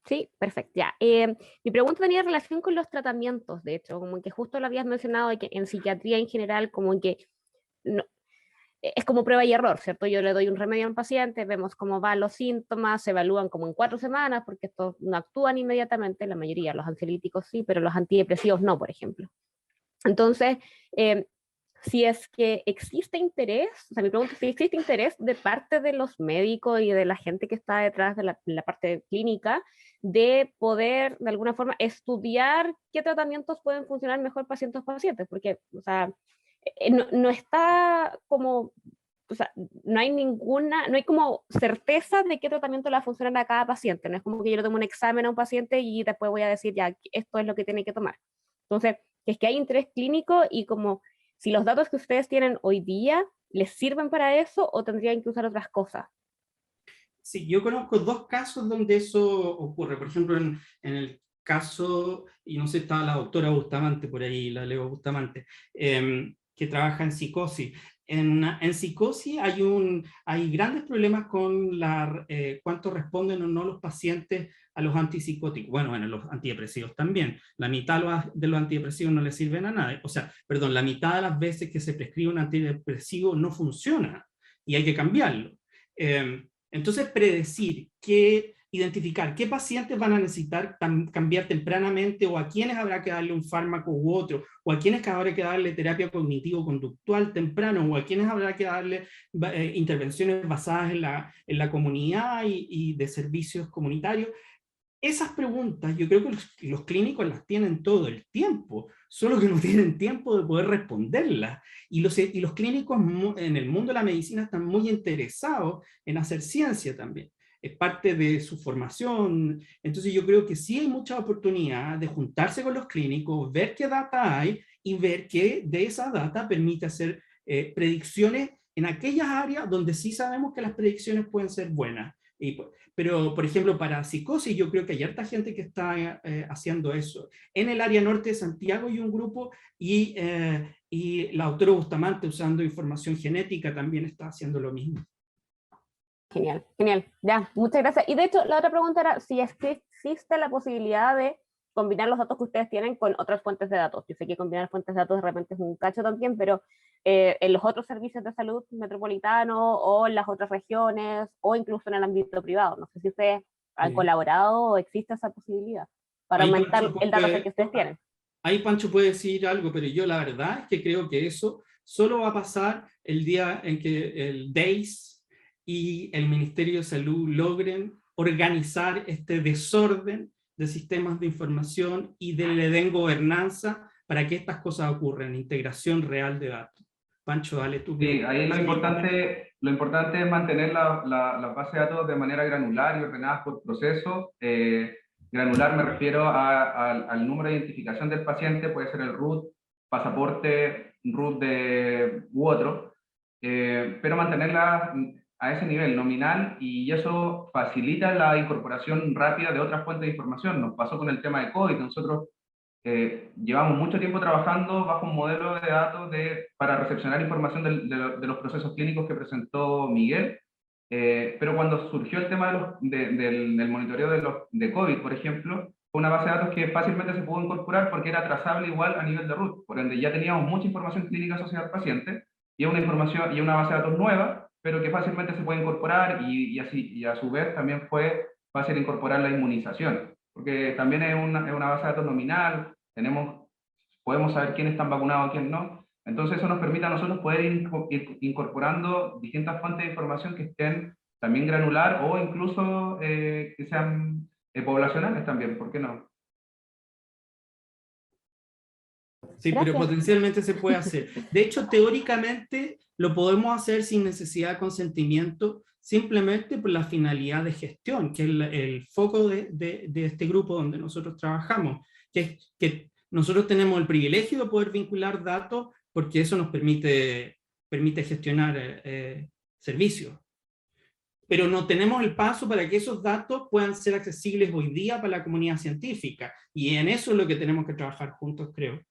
Sí, perfecto. Ya. Mi pregunta tenía relación con los tratamientos, de hecho, como que justo lo habías mencionado, de que en psiquiatría en general, como que no, es como prueba y error, ¿cierto? Yo le doy un remedio a un paciente, vemos cómo van los síntomas, se evalúan como en 4 semanas, porque estos no actúan inmediatamente, la mayoría, los ansiolíticos sí, pero los antidepresivos no, por ejemplo. Entonces, si es que existe interés, o sea, mi pregunta es si existe interés de parte de los médicos y de la gente que está detrás de la parte clínica, de poder, de alguna forma, estudiar qué tratamientos pueden funcionar mejor para ciertos pacientes, porque, o sea, no está como, o sea, no hay como certeza de qué tratamiento le va a funcionar a cada paciente, no es como que yo le tomo un examen a un paciente y después voy a decir, ya, esto es lo que tiene que tomar. Entonces, es que hay interés clínico y como si los datos que ustedes tienen hoy día les sirven para eso o tendrían que usar otras cosas. Sí, yo conozco 2 casos donde eso ocurre. Por ejemplo, en el caso, y no sé, estaba la doctora Bustamante por ahí, la Leo Bustamante, que trabaja en psicosis. En psicosis hay grandes problemas con cuánto responden o no los pacientes a los antipsicóticos. Bueno, los antidepresivos también. La mitad de los antidepresivos no les sirven a nadie. O sea, perdón, la mitad de las veces que se prescribe un antidepresivo no funciona y hay que cambiarlo. Entonces, identificar qué pacientes van a necesitar cambiar tempranamente, o a quiénes habrá que darle un fármaco u otro, o a quiénes habrá que darle terapia cognitivo-conductual temprano, o a quiénes habrá que darle intervenciones basadas en la comunidad y de servicios comunitarios. Esas preguntas yo creo que los clínicos las tienen todo el tiempo, solo que no tienen tiempo de poder responderlas. Y los clínicos en el mundo de la medicina están muy interesados en hacer ciencia también. Es parte de su formación. Entonces yo creo que sí hay mucha oportunidad de juntarse con los clínicos, ver qué data hay y ver que de esa data permite hacer predicciones en aquellas áreas donde sí sabemos que las predicciones pueden ser buenas. Pero, por ejemplo, para psicosis yo creo que hay harta gente que está haciendo eso. En el área norte de Santiago hay un grupo y la doctora Bustamante, usando información genética, también está haciendo lo mismo. Genial, genial. Ya, muchas gracias. Y de hecho, la otra pregunta era si es que existe la posibilidad de combinar los datos que ustedes tienen con otras fuentes de datos. Yo sé que combinar fuentes de datos de repente es un cacho también, pero en los otros servicios de salud metropolitanos o en las otras regiones o incluso en el ámbito privado. No sé si ustedes han colaborado o existe esa posibilidad para aumentar el dataset que ustedes tienen. Ahí Pancho puede decir algo, pero yo la verdad es que creo que eso solo va a pasar el día en que el DEIS y el Ministerio de Salud logren organizar este desorden de sistemas de información y le den gobernanza para que estas cosas ocurran, integración real de datos. Pancho, dale tú. Sí, ahí lo importante es mantener la base de datos de manera granular y ordenadas por proceso. Granular me refiero al número de identificación del paciente, puede ser el RUT, pasaporte, RUT u otro, pero mantenerla a ese nivel nominal, y eso facilita la incorporación rápida de otras fuentes de información. Nos pasó con el tema de COVID. Nosotros llevamos mucho tiempo trabajando bajo un modelo de datos para recepcionar información de los procesos clínicos que presentó Miguel, pero cuando surgió el tema del monitoreo de COVID, por ejemplo, fue una base de datos que fácilmente se pudo incorporar porque era trazable igual a nivel de RUT, por ende ya teníamos mucha información clínica asociada al paciente, y una base de datos nueva, pero que fácilmente se puede incorporar, y a su vez también fue fácil incorporar la inmunización, porque también es una base de datos nominal, podemos saber quiénes están vacunados y quién no. Entonces eso nos permite a nosotros poder ir incorporando distintas fuentes de información que estén también granular, o incluso que sean poblacionales también, ¿por qué no? Sí, Gracias. pero potencialmente se puede hacer. De hecho, teóricamente lo podemos hacer sin necesidad de consentimiento, simplemente por la finalidad de gestión, que es el foco de este grupo donde nosotros trabajamos, que es que nosotros tenemos el privilegio de poder vincular datos porque eso nos permite gestionar servicios. Pero no tenemos el paso para que esos datos puedan ser accesibles hoy día para la comunidad científica, y en eso es lo que tenemos que trabajar juntos, creo.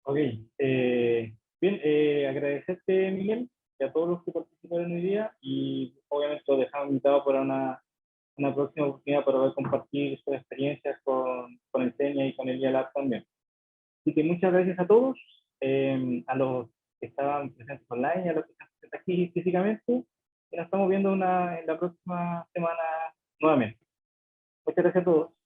Ok, bien, agradecerte, Miguel, y a todos los que participaron hoy día, y obviamente los dejamos invitados para una próxima oportunidad para poder compartir sus experiencias con el TENIA y con el IALAB también. Así que muchas gracias a todos, a los que estaban presentes online y a los que están presentes aquí físicamente, y nos estamos viendo en la próxima semana nuevamente. Muchas gracias a todos.